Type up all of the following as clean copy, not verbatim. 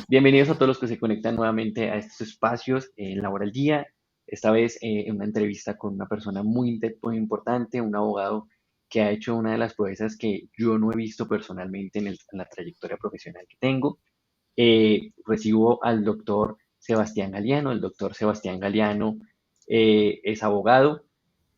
Bienvenidos a todos los que se conectan nuevamente a estos espacios en Labor al Día. Esta vez en una entrevista con una persona muy importante, un abogado que ha hecho una de las proezas que yo no he visto personalmente en la trayectoria profesional que tengo. Recibo al doctor Sebastián Galeano. El doctor Sebastián Galeano es abogado,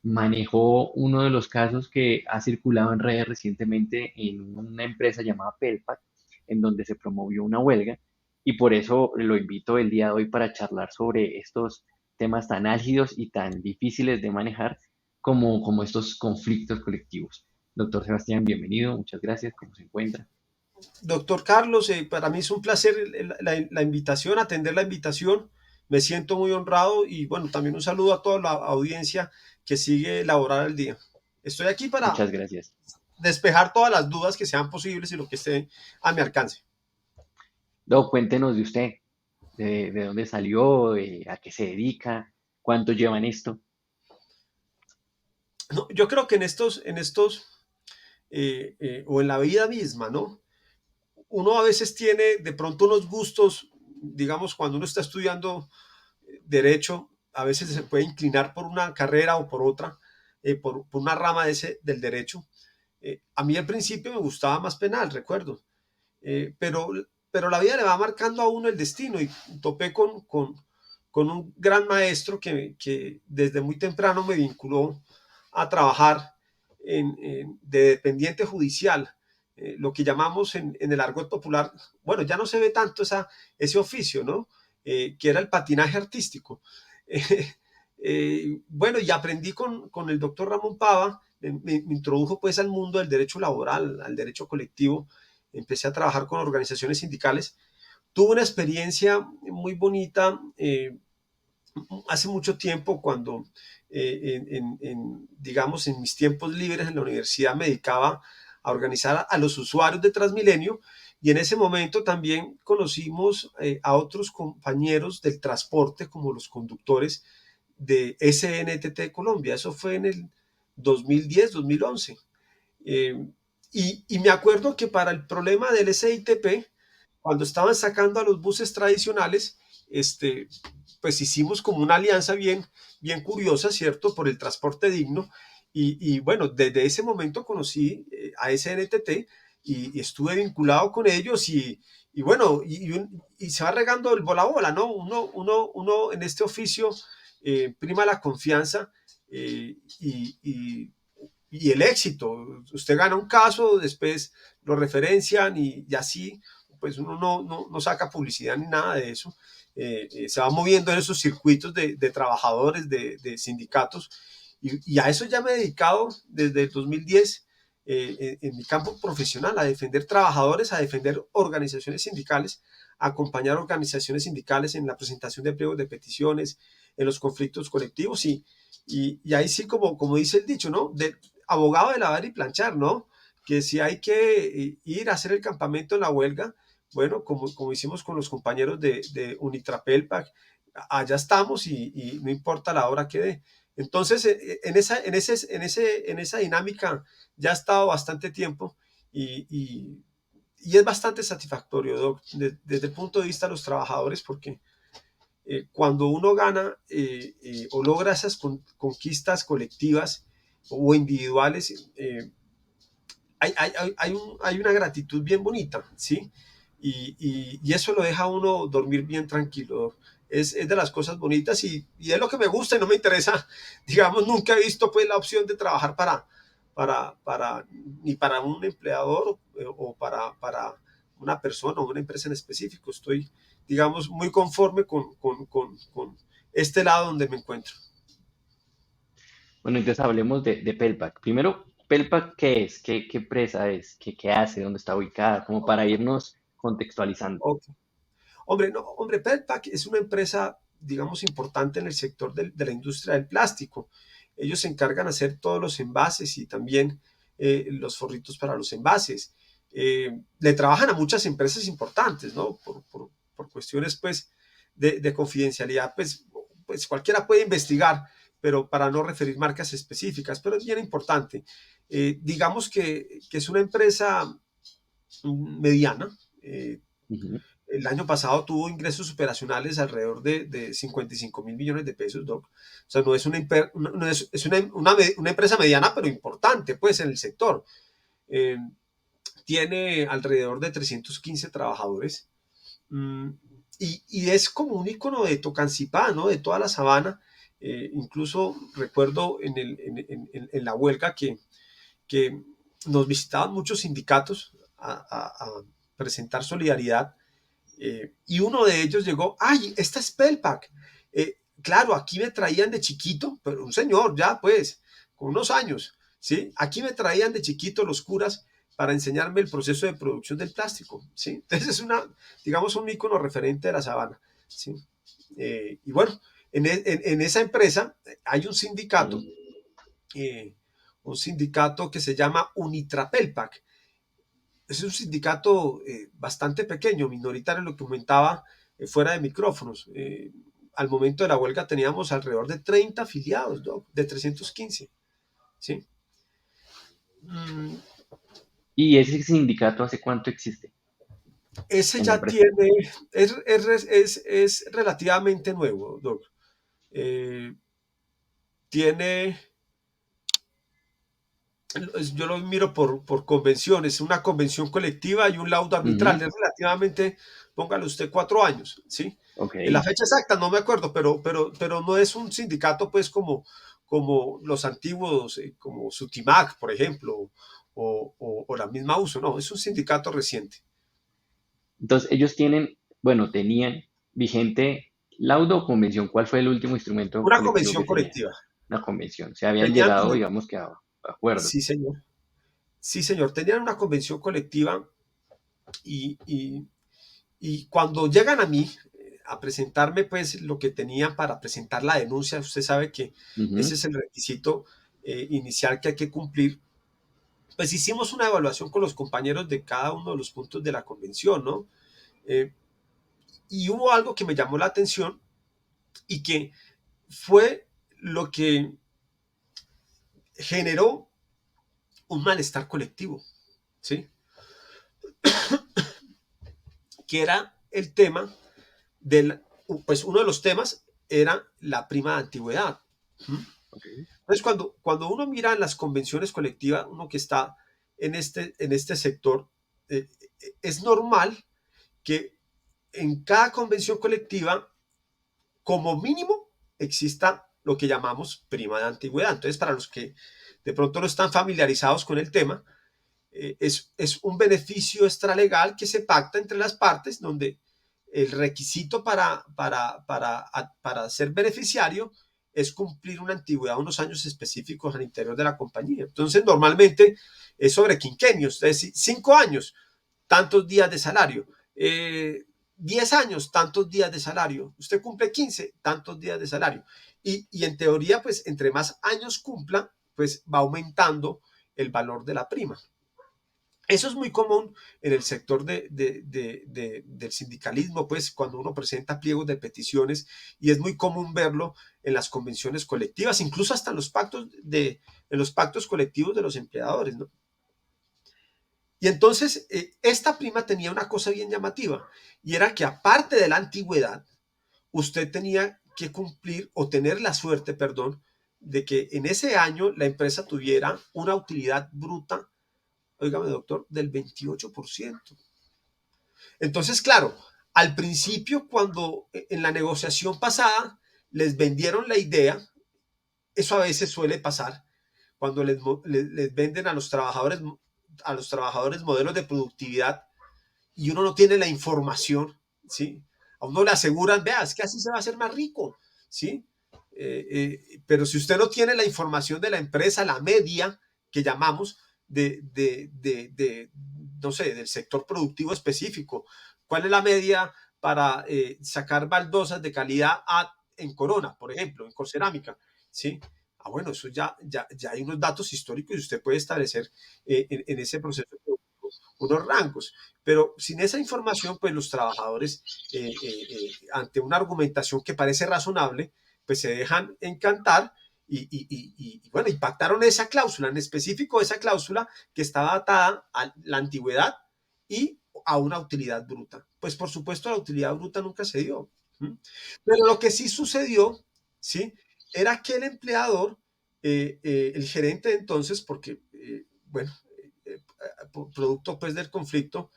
manejó uno de los casos que ha circulado en redes recientemente en una empresa llamada Pelpac, en donde se promovió una huelga, y por eso lo invito el día de hoy para charlar sobre estos temas tan álgidos y tan difíciles de manejar como estos conflictos colectivos. Doctor Sebastián, bienvenido, muchas gracias, ¿cómo se encuentra? Doctor Carlos, para mí es un placer la invitación, atender la invitación. Me siento muy honrado y bueno, también un saludo a toda la audiencia que sigue Laboral al Día. Estoy aquí para Muchas gracias. despejar todas las dudas que sean posibles y lo que esté a mi alcance. Doc, cuéntenos de usted, de dónde salió, a qué se dedica, cuánto llevan esto. No, yo creo que o en la vida misma, ¿no? Uno a veces tiene de pronto unos gustos, digamos, cuando uno está estudiando derecho, a veces se puede inclinar por una carrera o por otra, por una rama del derecho. A mí al principio me gustaba más penal, recuerdo, eh, pero, pero la vida le va marcando a uno el destino y topé con un gran maestro que desde muy temprano me vinculó a trabajar de dependiente judicial, lo que llamamos en el argot popular, bueno, ya no se ve tanto ese oficio, ¿no? Que era el patinaje artístico. Bueno, y aprendí con el doctor Ramón Pava, me introdujo pues al mundo del derecho laboral, al derecho colectivo, empecé a trabajar con organizaciones sindicales. Tuve una experiencia muy bonita hace mucho tiempo cuando, digamos, en mis tiempos libres en la universidad me dedicaba a organizar a los usuarios de Transmilenio y en ese momento también conocimos a otros compañeros del transporte como los conductores de SNTT Colombia. Eso fue en el 2010, 2011. Eh, y me acuerdo que para el problema del SITP, cuando estaban sacando a los buses tradicionales, este, pues hicimos como una alianza bien curiosa, ¿cierto? Por el transporte digno. Y bueno, desde ese momento conocí a SNTT y estuve vinculado con ellos y bueno, y se va regando el bola bola, ¿no? Uno en este oficio prima la confianza y el éxito. Usted gana un caso, después lo referencian y así, pues uno no saca publicidad ni nada de eso. Se va moviendo en esos circuitos de trabajadores, de sindicatos, y a eso ya me he dedicado desde el 2010 en mi campo profesional, a defender trabajadores, a defender organizaciones sindicales, a acompañar organizaciones sindicales en la presentación de pliegos de peticiones, en los conflictos colectivos y ahí sí, como dice el dicho, ¿no? Abogado de lavar y planchar, ¿no? Que si hay que ir a hacer el campamento en la huelga, bueno, como hicimos con los compañeros de Unitrapelpac, allá estamos y no importa la hora que dé. Entonces, en esa dinámica ya ha estado bastante tiempo y es bastante satisfactorio, Doc, desde el punto de vista de los trabajadores, porque cuando uno gana o logra esas conquistas colectivas o individuales, hay una gratitud bien bonita, ¿sí? Y eso lo deja a uno dormir bien tranquilo. Es de las cosas bonitas y es lo que me gusta y no me interesa. Digamos, nunca he visto pues la opción de trabajar ni para un empleador o para una persona o una empresa en específico. Estoy, digamos, muy conforme con este lado donde me encuentro. Bueno, entonces hablemos de Pelpac. Primero, Pelpac, ¿qué es? ¿Qué empresa es? ¿Qué hace? ¿Dónde está ubicada? Como para irnos contextualizando. Okay. Hombre, no, hombre, Pelpac es una empresa, digamos, importante en el sector de la industria del plástico. Ellos se encargan de hacer todos los envases y también los forritos para los envases. Le trabajan a muchas empresas importantes, ¿no? Por cuestiones, pues, de confidencialidad, pues cualquiera puede investigar, pero para no referir marcas específicas, pero es bien importante. Digamos que es una empresa mediana. Ujú. el año pasado tuvo ingresos operacionales alrededor de 55.000 millones de pesos, Doc. O sea, no es es una empresa mediana, pero importante, pues, en el sector. Eh, Tiene alrededor de 315 trabajadores. Mm, y es como un icono de Tocancipá, ¿no? De toda la sabana. Incluso recuerdo en la huelga que nos visitaban muchos sindicatos a presentar solidaridad, y uno de ellos llegó, ay, esta es Pelpac. Claro, aquí me traían de chiquito, pero un señor ya pues, con unos años, ¿sí? Aquí me traían de chiquito los curas para enseñarme el proceso de producción del plástico, ¿sí? Entonces es digamos, un ícono referente de la sabana, ¿sí? Y bueno, en esa empresa hay Sí. eh, un sindicato que se llama Unitrapelpac. Es un sindicato bastante pequeño, minoritario, lo que comentaba fuera de micrófonos. Al momento de la huelga teníamos alrededor de 30 afiliados, ¿no? De 315, ¿sí? Mm, ¿Y ese sindicato hace cuánto existe Ese en la ya empresa? tiene, es relativamente nuevo, Doc. Eh, Tiene, yo lo miro por convenciones, una convención colectiva y un laudo arbitral, Ujú. es relativamente, póngale usted 4 años, ¿sí? Ok. En la fecha exacta no me acuerdo, pero no es un sindicato pues como los antiguos, como Sutimac, por ejemplo, o la misma uso, no, es un sindicato reciente. Entonces, ellos tienen, bueno, tenían vigente laudo o convención. ¿Cuál fue el último instrumento Una colectivo convención que tenían? colectiva. Una convención. Se habían Tenían llegado, una, digamos que a acuerdo. sí señor, sí señor, tenían una convención colectiva y, y, y cuando llegan a mí a presentarme pues lo que tenían para presentar la denuncia, usted sabe que ese Ujú. es el requisito inicial que hay que cumplir, pues hicimos una evaluación con los compañeros de cada uno de los puntos de la convención, ¿no? Eh, y hubo algo que me llamó la atención y que fue lo que generó un malestar colectivo, ¿sí? Que era el tema del, pues uno de los temas era la prima de antigüedad. Ok. Entonces, cuando uno mira las convenciones colectivas, uno que está en este sector, eh, es normal que en cada convención colectiva, como mínimo, exista lo que llamamos prima de antigüedad. Entonces, para los que de pronto no están familiarizados con el tema, es un beneficio extralegal que se pacta entre las partes, donde el requisito para ser beneficiario es cumplir una antigüedad, unos años específicos al interior de la compañía. Entonces, normalmente es sobre quinquenios, es decir, 5 años, tantos días de salario. 10 años, tantos días de salario. Usted cumple 15, tantos días de salario. Y en teoría, pues entre más años cumpla, pues va aumentando el valor de la prima. Eso es muy común en el sector del sindicalismo, pues cuando uno presenta pliegos de peticiones, y es muy común verlo en las convenciones colectivas, incluso hasta en los pactos colectivos de los empleadores, ¿no? Y entonces esta prima tenía una cosa bien llamativa, y era que aparte de la antigüedad, usted tenía que cumplir o tener la suerte, perdón, de que en ese año la empresa tuviera una utilidad bruta, óigame doctor, del 28%. Entonces, claro, al principio, cuando en la negociación pasada les vendieron la idea, eso a veces suele pasar, cuando les venden a los trabajadores modelos de productividad y uno no tiene la información, ¿sí? A uno le aseguran, vea, es que así se va a hacer más rico, ¿sí? Pero si usted no tiene la información de la empresa, la media que llamamos no sé, del sector productivo específico, ¿cuál es la media para sacar baldosas de calidad en Corona, por ejemplo, en Corcerámica? ¿Sí? Ah, bueno, eso ya hay unos datos históricos y usted puede establecer en ese proceso unos rangos. Pero sin esa información, pues los trabajadores, ante una argumentación que parece razonable, pues se dejan encantar bueno, y pactaron esa cláusula, en específico esa cláusula que estaba atada a la antigüedad y a una utilidad bruta. Pues por supuesto la utilidad bruta nunca se dio. Pero lo que sí sucedió, ¿sí? Era que el empleador, el gerente de entonces, porque, bueno, producto pues del conflicto,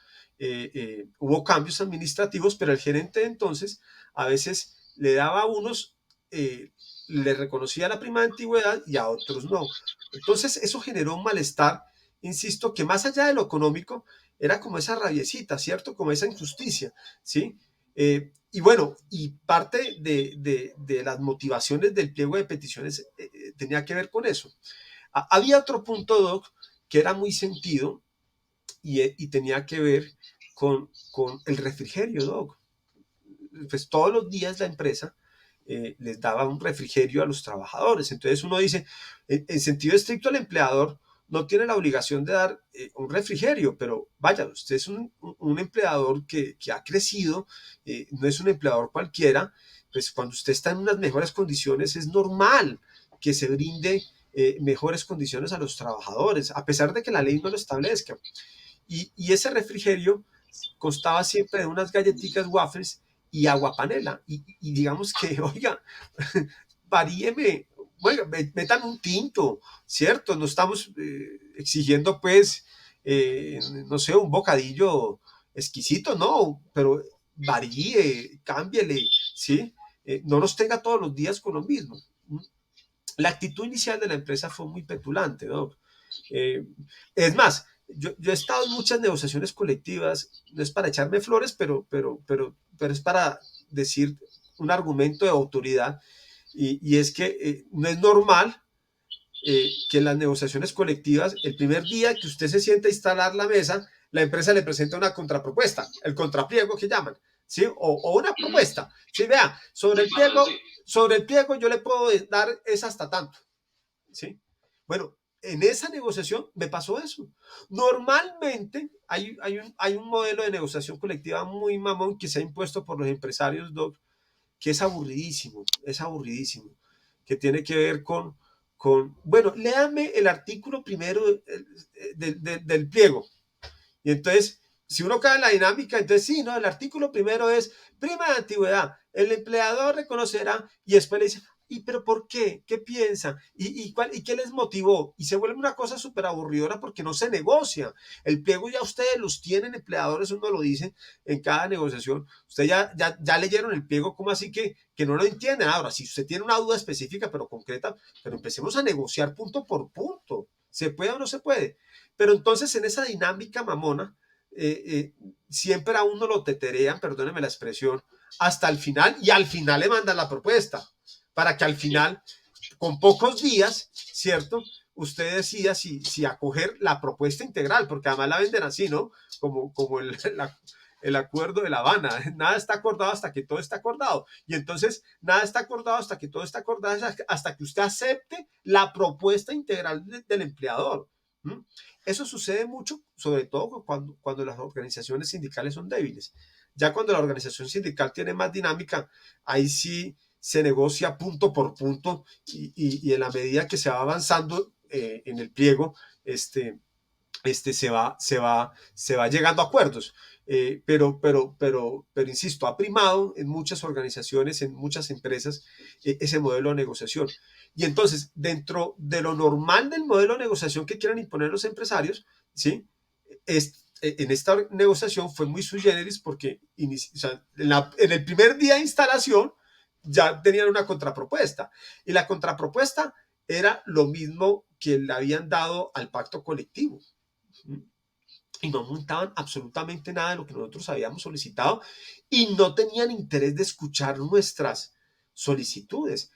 hubo cambios administrativos, pero el gerente de entonces a veces le daba a unos, le reconocía la prima de antigüedad y a otros no. Entonces eso generó un malestar, insisto, que más allá de lo económico, era como esa rabiecita, ¿cierto? Como esa injusticia, ¿sí? Y bueno, y parte de las motivaciones del pliego de peticiones tenía que ver con eso. Había otro punto, Doc, que era muy sentido y tenía que ver con el refrigerio, Doc. Pues todos los días la empresa les daba un refrigerio a los trabajadores. Entonces uno dice, en sentido estricto, el empleador no tiene la obligación de dar un refrigerio, pero vaya, usted es un empleador que ha crecido, no es un empleador cualquiera, pues cuando usted está en unas mejores condiciones es normal que se brinde mejores condiciones a los trabajadores, a pesar de que la ley no lo establezca. Y ese refrigerio constaba siempre de unas galletitas waffles y agua panela. Y digamos que, oiga, varíeme, bueno, metan un tinto, ¿cierto? No estamos exigiendo, pues, no sé, un bocadillo exquisito, no, pero varíe, cámbiele, ¿sí? No nos tenga todos los días con lo mismo. La actitud inicial de la empresa fue muy petulante, ¿no? Eh, es más, yo he estado en muchas negociaciones colectivas, no es para echarme flores, pero es para decir un argumento de autoridad, y es que no es normal que en las negociaciones colectivas, el primer día que usted se sienta a instalar la mesa, la empresa le presenta una contrapropuesta, el contrapliego que llaman, ¿sí? O una propuesta. Sí, vea, sobre el pliego yo le puedo dar es hasta tanto, ¿sí? Bueno, en esa negociación me pasó eso. Normalmente hay un modelo de negociación colectiva muy mamón que se ha impuesto por los empresarios, Doc, que es aburridísimo, que tiene que ver bueno, léame el artículo primero del pliego. Y entonces, si uno cae en la dinámica, entonces sí, ¿no? El artículo primero es prima de antigüedad. El empleador reconocerá y después le dice, ¿y pero por qué? ¿Qué piensan? ¿Y qué les motivó? Y se vuelve una cosa súper aburridora porque no se negocia. El pliego ya ustedes los tienen, empleadores, uno lo dice en cada negociación. Ustedes ya leyeron el pliego, ¿cómo así que no lo entienden? Ahora, si usted tiene una duda específica pero concreta, pero empecemos a negociar punto por punto. ¿Se puede o no se puede? Pero entonces en esa dinámica mamona, siempre a uno lo teterean, perdónenme la expresión, hasta el final, y al final le mandan la propuesta, para que al final, con pocos días, ¿cierto? Usted decida si acoger la propuesta integral, porque además la venden así, ¿no? Como el acuerdo de La Habana, nada está acordado hasta que todo está acordado, y entonces nada está acordado hasta que todo está acordado, hasta que usted acepte la propuesta integral del empleador. ¿Mm? Eso sucede mucho, sobre todo cuando las organizaciones sindicales son débiles. Ya cuando la organización sindical tiene más dinámica, ahí sí se negocia punto por punto y en la medida que se va avanzando en el pliego, se va llegando a acuerdos. Pero, insisto, ha primado en muchas organizaciones, en muchas empresas, ese modelo de negociación. Y entonces, dentro de lo normal del modelo de negociación que quieran imponer los empresarios, ¿sí? En esta negociación fue muy sui generis porque o sea, en el primer día de instalación ya tenían una contrapropuesta. Y la contrapropuesta era lo mismo que le habían dado al pacto colectivo. Y no montaban absolutamente nada de lo que nosotros habíamos solicitado y no tenían interés de escuchar nuestras solicitudes.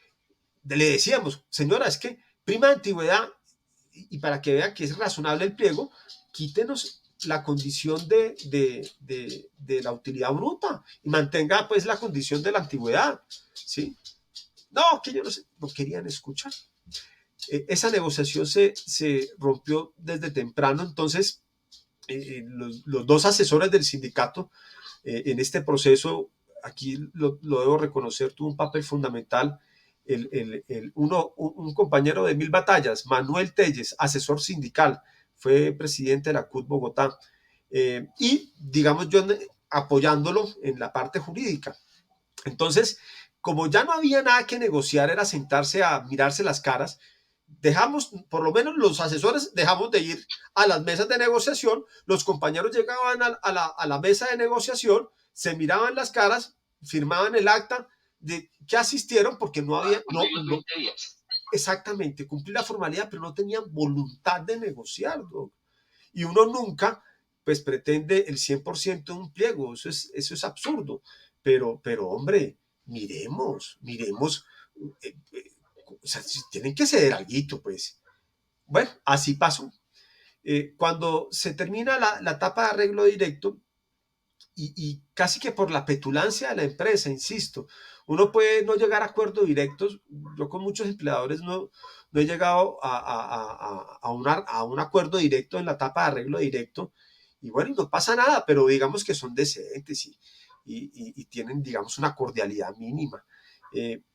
Le decíamos, señora, es que prima de antigüedad, y para que vea que es razonable el pliego, quítenos la condición de la utilidad bruta y mantenga pues la condición de la antigüedad, ¿sí? No, que yo no querían escuchar. Esa negociación se rompió desde temprano, entonces los dos asesores del sindicato en este proceso, aquí lo debo reconocer, tuvo un papel fundamental. Un compañero de 1000 batallas, Manuel Telles, asesor sindical, fue presidente de la CUT Bogotá. y, digamos, yo apoyándolo en la parte jurídica. Entonces, como ya no había nada que negociar, era sentarse a mirarse las caras, dejamos, por lo menos los asesores, dejamos de ir a las mesas de negociación, los compañeros llegaban a la mesa de negociación, se miraban las caras, firmaban el acta de que asistieron porque no había, no, exactamente, cumplir la formalidad, pero no tenían voluntad de negociar, ¿no? Y uno nunca, pues, pretende el 100% de un pliego, eso es absurdo, pero hombre, miremos, o sea, tienen que ceder algo, pues. Bueno, así pasó. Cuando se termina la etapa de arreglo directo, y casi que por la petulancia de la empresa, insisto, uno puede no llegar a acuerdos directos. Yo con muchos empleadores no he llegado a un acuerdo directo en la etapa de arreglo directo, y bueno, y no pasa nada, pero digamos que son decentes y tienen, digamos, una cordialidad mínima.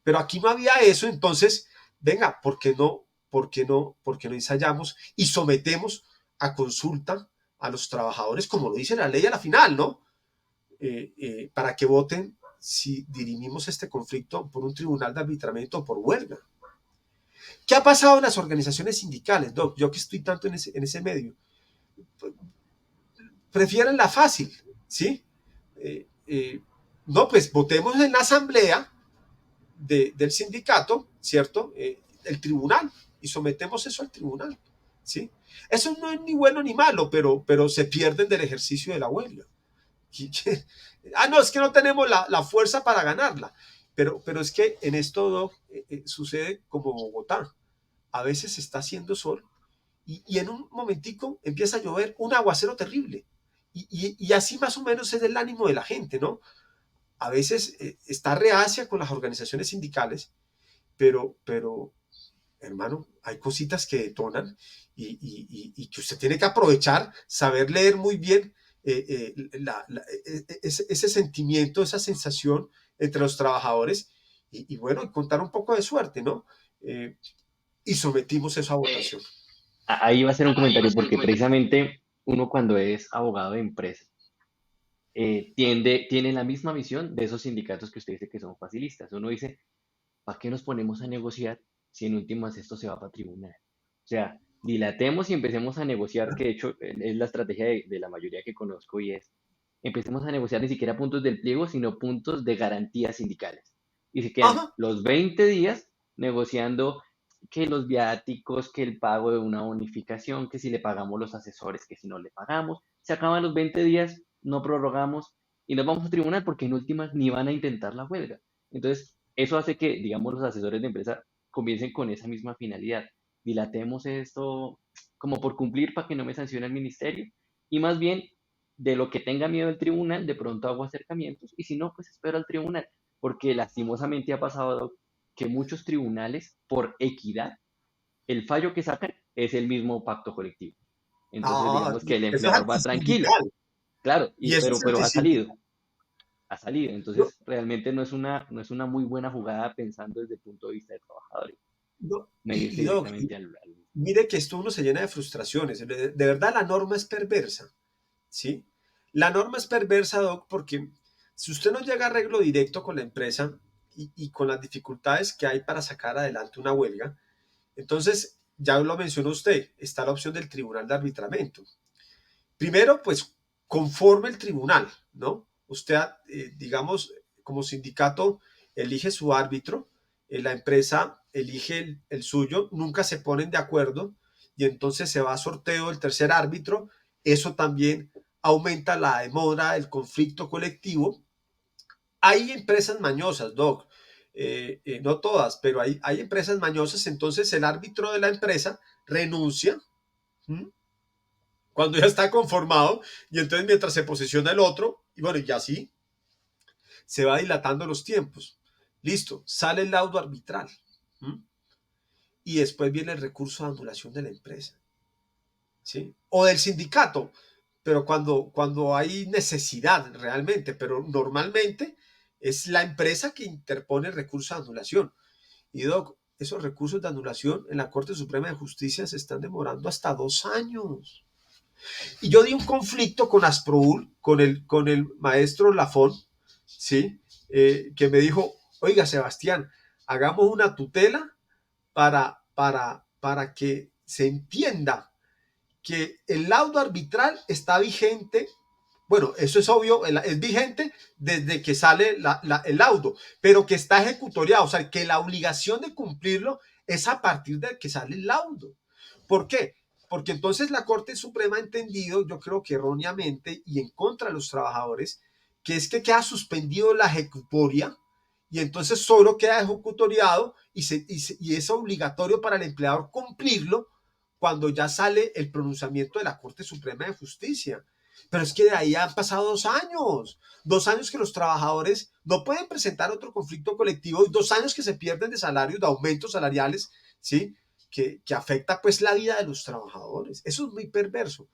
Pero aquí no había eso, entonces, venga, ¿por qué no ensayamos y sometemos a consulta a los trabajadores, como lo dice la ley a la final, ¿no? Para que voten si dirimimos este conflicto por un tribunal de arbitramiento o por huelga. ¿Qué ha pasado en las organizaciones sindicales, Doc? Yo que estoy tanto en ese medio. Prefieren la fácil, ¿sí? Eh, eh, no, pues votemos en la asamblea del sindicato, ¿cierto? El tribunal, y sometemos eso al tribunal, ¿sí? Eso no es ni bueno ni malo, pero se pierden del ejercicio de la huelga. No, es que no tenemos la fuerza para ganarla. Pero es que en esto sucede como Bogotá. A veces está haciendo sol y en un momentico empieza a llover un aguacero terrible. Y así más o menos es el ánimo de la gente, ¿no? A veces está reacia con las organizaciones sindicales, pero hermano, hay cositas que detonan y que usted tiene que aprovechar, saber leer muy bien ese sentimiento, esa sensación entre los trabajadores y bueno, y contar un poco de suerte, ¿no? Eh, y sometimos eso a votación. Ahí va a ser un comentario porque precisamente uno cuando es abogado de empresa tiene la misma visión de esos sindicatos que usted dice que son facilistas. Uno dice, ¿para qué nos ponemos a negociar si en últimas esto se va para tribunal? O sea, dilatemos y empecemos a negociar, que de hecho es la estrategia de la mayoría que conozco y es, empecemos a negociar ni siquiera puntos del pliego, sino puntos de garantías sindicales. Y se quedan Ajá, los 20 días negociando que los viáticos, que el pago de una bonificación, que si le pagamos los asesores, que si no le pagamos. Se acaban los 20 días, no prorrogamos y nos vamos a tribunal porque en últimas ni van a intentar la huelga. Entonces, eso hace que, digamos, los asesores de empresa comiencen con esa misma finalidad. Dilatemos esto como por cumplir para que no me sancione el ministerio y más bien de lo que tenga miedo el tribunal, de pronto hago acercamientos y si no, pues espero al tribunal, porque lastimosamente ha pasado que muchos tribunales, por equidad, el fallo que sacan es el mismo pacto colectivo. Entonces, digamos que el eso es empleador va tranquilo, antisindical claro, y eso es pero antisindical. ha salido. No, Entonces, realmente no es una muy buena jugada pensando desde el punto de vista de trabajadores, no, no irse Doc, directamente al. mire que esto uno se llena de frustraciones. De verdad la norma es perversa, ¿sí? La norma es perversa, Doc, porque si usted no llega a arreglo directo con la empresa y con las dificultades que hay para sacar adelante una huelga, entonces, ya lo mencionó usted, está la opción del tribunal de arbitramiento. Primero, pues, conforme el tribunal, ¿no? Usted, digamos, como sindicato, elige su árbitro, la empresa elige el suyo, nunca se ponen de acuerdo y entonces se va a sorteo el tercer árbitro. Eso también aumenta la demora, el conflicto colectivo. Hay empresas mañosas, Doc, no todas, pero hay empresas mañosas, entonces el árbitro de la empresa renuncia. ¿M? Cuando ya está conformado y entonces mientras se posiciona el otro, y bueno, y así se va dilatando los tiempos. Listo, sale el laudo arbitral. ¿M? Y después viene el recurso de anulación de la empresa, ¿sí? O del sindicato, pero cuando hay necesidad realmente, pero normalmente es la empresa que interpone el recurso de anulación. Y Doc, esos recursos de anulación en la Corte Suprema de Justicia se están demorando hasta 2 años. Y yo di un conflicto con Asproul, con el maestro Lafón, ¿sí? Que me dijo, oiga, Sebastián, hagamos una tutela para que se entienda que el laudo arbitral está vigente. Bueno, eso es obvio, es vigente desde que sale el laudo, pero que está ejecutoriado, o sea, que la obligación de cumplirlo es a partir de que sale el laudo. ¿Por qué? Porque entonces la Corte Suprema ha entendido, yo creo que erróneamente y en contra de los trabajadores, que es que queda suspendido la ejecutoria y entonces solo queda ejecutoriado y es obligatorio para el empleador cumplirlo cuando ya sale el pronunciamiento de la Corte Suprema de Justicia. Pero es que de ahí han pasado 2 años. 2 años que los trabajadores no pueden presentar otro conflicto colectivo y 2 años que se pierden de salarios, de aumentos salariales, ¿sí? Que afecta pues la vida de los trabajadores. Eso es muy perverso.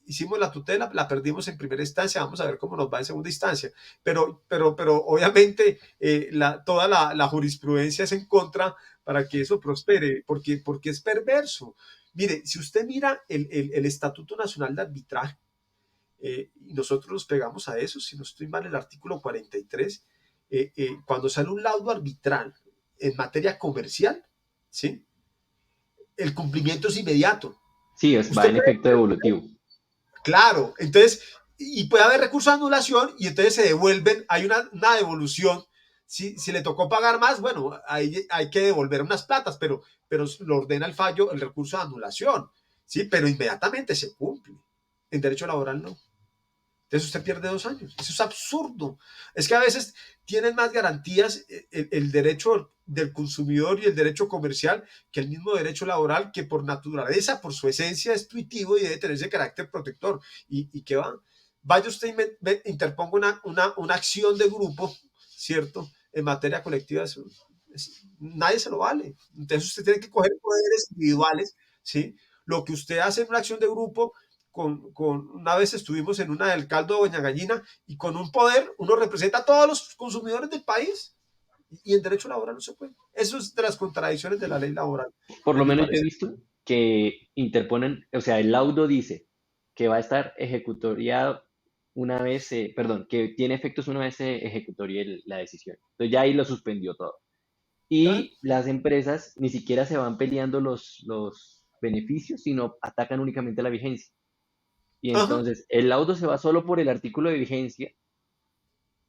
Hicimos la tutela, la perdimos en primera instancia, vamos a ver cómo nos va en segunda instancia. Pero obviamente toda la jurisprudencia es en contra para que eso prospere, porque es perverso. Mire, si usted mira el Estatuto Nacional de Arbitraje, y nosotros nos pegamos a eso, si no estoy mal, el artículo 43, cuando sale un laudo arbitral en materia comercial, ¿sí? El cumplimiento es inmediato. Sí, va ¿Usted en cree? efecto devolutivo. Claro, entonces, y puede haber recurso de anulación y entonces se devuelven, hay una devolución. Si le tocó pagar más, bueno, hay que devolver unas platas, pero lo ordena el fallo, el recurso de anulación, ¿sí? Pero inmediatamente se cumple. En derecho laboral no. Entonces usted pierde 2 años. Eso es absurdo. Es que a veces tienen más garantías el derecho del consumidor y el derecho comercial que el mismo derecho laboral, que por naturaleza, por su esencia, es intuitivo y debe tener ese carácter protector. ¿Y qué va? Vaya usted y interponga una acción de grupo, ¿cierto? En materia colectiva, nadie se lo vale. Entonces usted tiene que coger poderes individuales, ¿sí? Lo que usted hace en una acción de grupo una vez estuvimos en una del caldo de Doña Gallina y con un poder uno representa a todos los consumidores del país y en derecho laboral no se puede. Eso es de las contradicciones de la ley laboral, Por a lo mi menos yo he parecer. visto que interponen, o sea, el laudo dice que va a estar ejecutoriado una vez, perdón, que tiene efectos una vez se ejecutorie la decisión. Entonces ya ahí lo suspendió todo. Claro. Y las empresas ni siquiera se van peleando los beneficios, sino atacan únicamente la vigencia. Y Ajá. entonces el laudo se va solo por el artículo de vigencia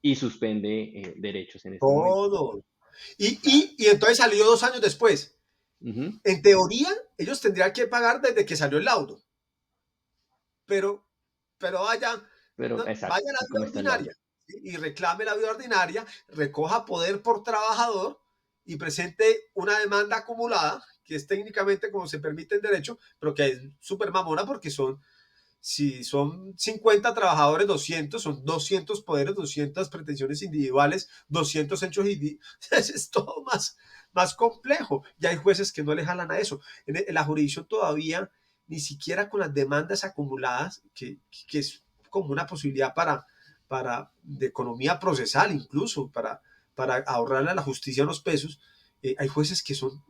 y suspende derechos en ese momento. Todo. Y, Claro. y, y entonces salió 2 años después. Ujú. En teoría, ellos tendrían que pagar desde que salió el laudo, pero, pero vaya, Pero no, exacto, vaya a la así vida como está el laudo. ordinaria, ¿sí? Y reclame la vida ordinaria, recoja poder por trabajador y presente una demanda acumulada, que es técnicamente como se permite en derecho, pero que es súper mamona porque si son 50 trabajadores, 200, son 200 poderes, 200 pretensiones individuales, 200 hechos individuales, es todo más complejo. Y hay jueces que no le jalan a eso. En la jurisdicción todavía, ni siquiera con las demandas acumuladas, que es como una posibilidad de economía procesal incluso, para ahorrarle a la justicia unos pesos, hay jueces que son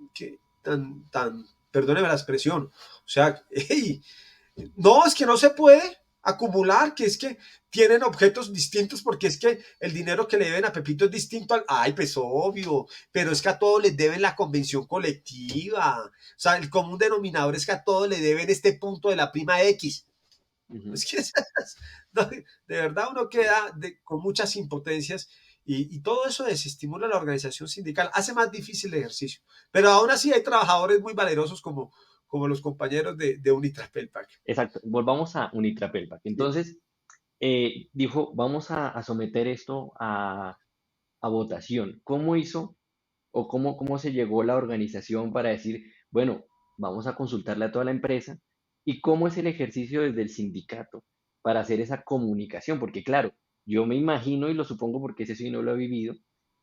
perdóneme la expresión, o sea, hey, no, es que no se puede acumular, que es que tienen objetos distintos porque es que el dinero que le deben a Pepito es distinto al... Ay, pues obvio, pero es que a todos les deben la convención colectiva. O sea, el común denominador es que a todos le deben este punto de la prima X. Ujú. Es que no, de verdad uno queda con muchas impotencias y todo eso desestimula la organización sindical, hace más difícil el ejercicio. Pero aún así hay trabajadores muy valerosos como los compañeros de Unitrapelpac. Exacto, volvamos a Unitrapelpac. Sí. Entonces, dijo, vamos a someter esto a votación. ¿Cómo hizo o cómo se llegó la organización para decir, bueno, vamos a consultarle a toda la empresa? ¿Y cómo es el ejercicio desde el sindicato para hacer esa comunicación? Porque claro, yo me imagino y lo supongo porque ese sí no lo he vivido,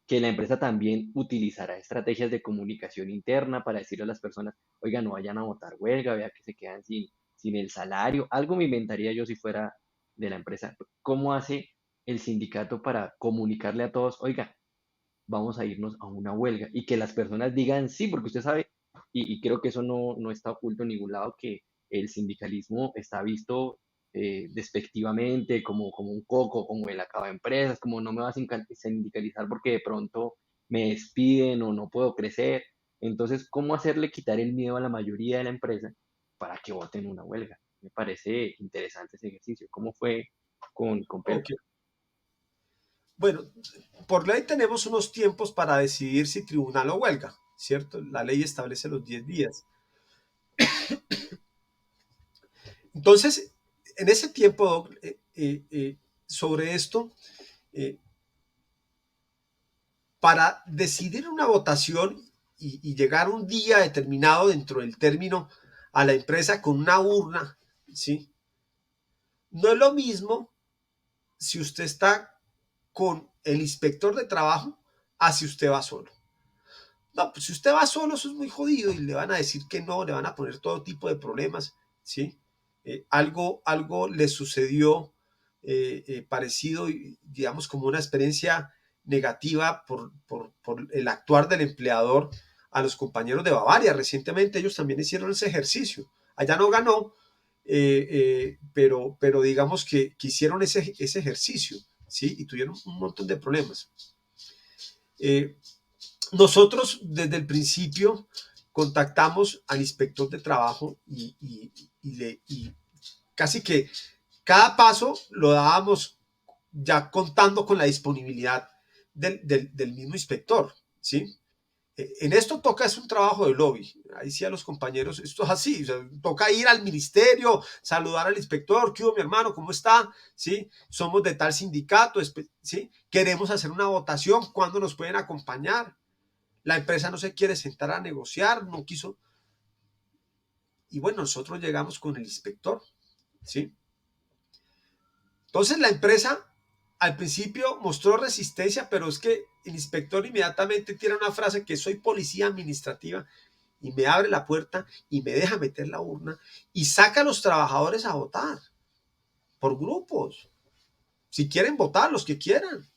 que la empresa también utilizará estrategias de comunicación interna para decirle a las personas, oiga, no vayan a votar huelga, vea que se quedan sin el salario. Algo me inventaría yo si fuera de la empresa. ¿Cómo hace el sindicato para comunicarle a todos, oiga, vamos a irnos a una huelga y que las personas digan sí, porque usted sabe, y creo que eso no está oculto en ningún lado, que el sindicalismo está visto despectivamente, como un coco, como el acaba empresas, como no me vas a sindicalizar porque de pronto me despiden o no puedo crecer. Entonces, ¿cómo hacerle quitar el miedo a la mayoría de la empresa para que voten una huelga? Me parece interesante ese ejercicio. ¿Cómo fue con Pelo? Ok. Bueno, por ley tenemos unos tiempos para decidir si tribunal o huelga, ¿cierto? La ley establece los 10 días. Entonces, en ese tiempo, Doc, sobre esto, eh, para decidir una votación y llegar un día determinado dentro del término a la empresa con una urna, ¿sí? No es lo mismo si usted está con el inspector de trabajo a si usted va solo. No, pues si usted va solo, eso es muy jodido y le van a decir que no, le van a poner todo tipo de problemas, ¿sí? Algo le sucedió parecido, digamos, como una experiencia negativa por el actuar del empleador a los compañeros de Bavaria. Recientemente ellos también hicieron ese ejercicio. Allá no ganó, pero digamos que hicieron ese ejercicio, ¿sí? Y tuvieron un montón de problemas. Eh, Nosotros desde el principio contactamos al inspector de trabajo y casi que cada paso lo dábamos ya contando con la disponibilidad del mismo inspector, ¿sí? En esto toca, es un trabajo de lobby. Ahí sí a los compañeros, esto es así, o sea, toca ir al ministerio, saludar al inspector, ¿qué hubo mi hermano? ¿Cómo está? ¿Sí? Somos de tal sindicato, ¿sí? Queremos hacer una votación, ¿cuándo nos pueden acompañar? La empresa no se quiere sentar a negociar, no quiso. Y bueno, nosotros llegamos con el inspector, ¿sí? Entonces la empresa al principio mostró resistencia, pero es que el inspector inmediatamente tiene una frase que soy policía administrativa y me abre la puerta y me deja meter la urna y saca a los trabajadores a votar por grupos. Si quieren votar, los que quieran,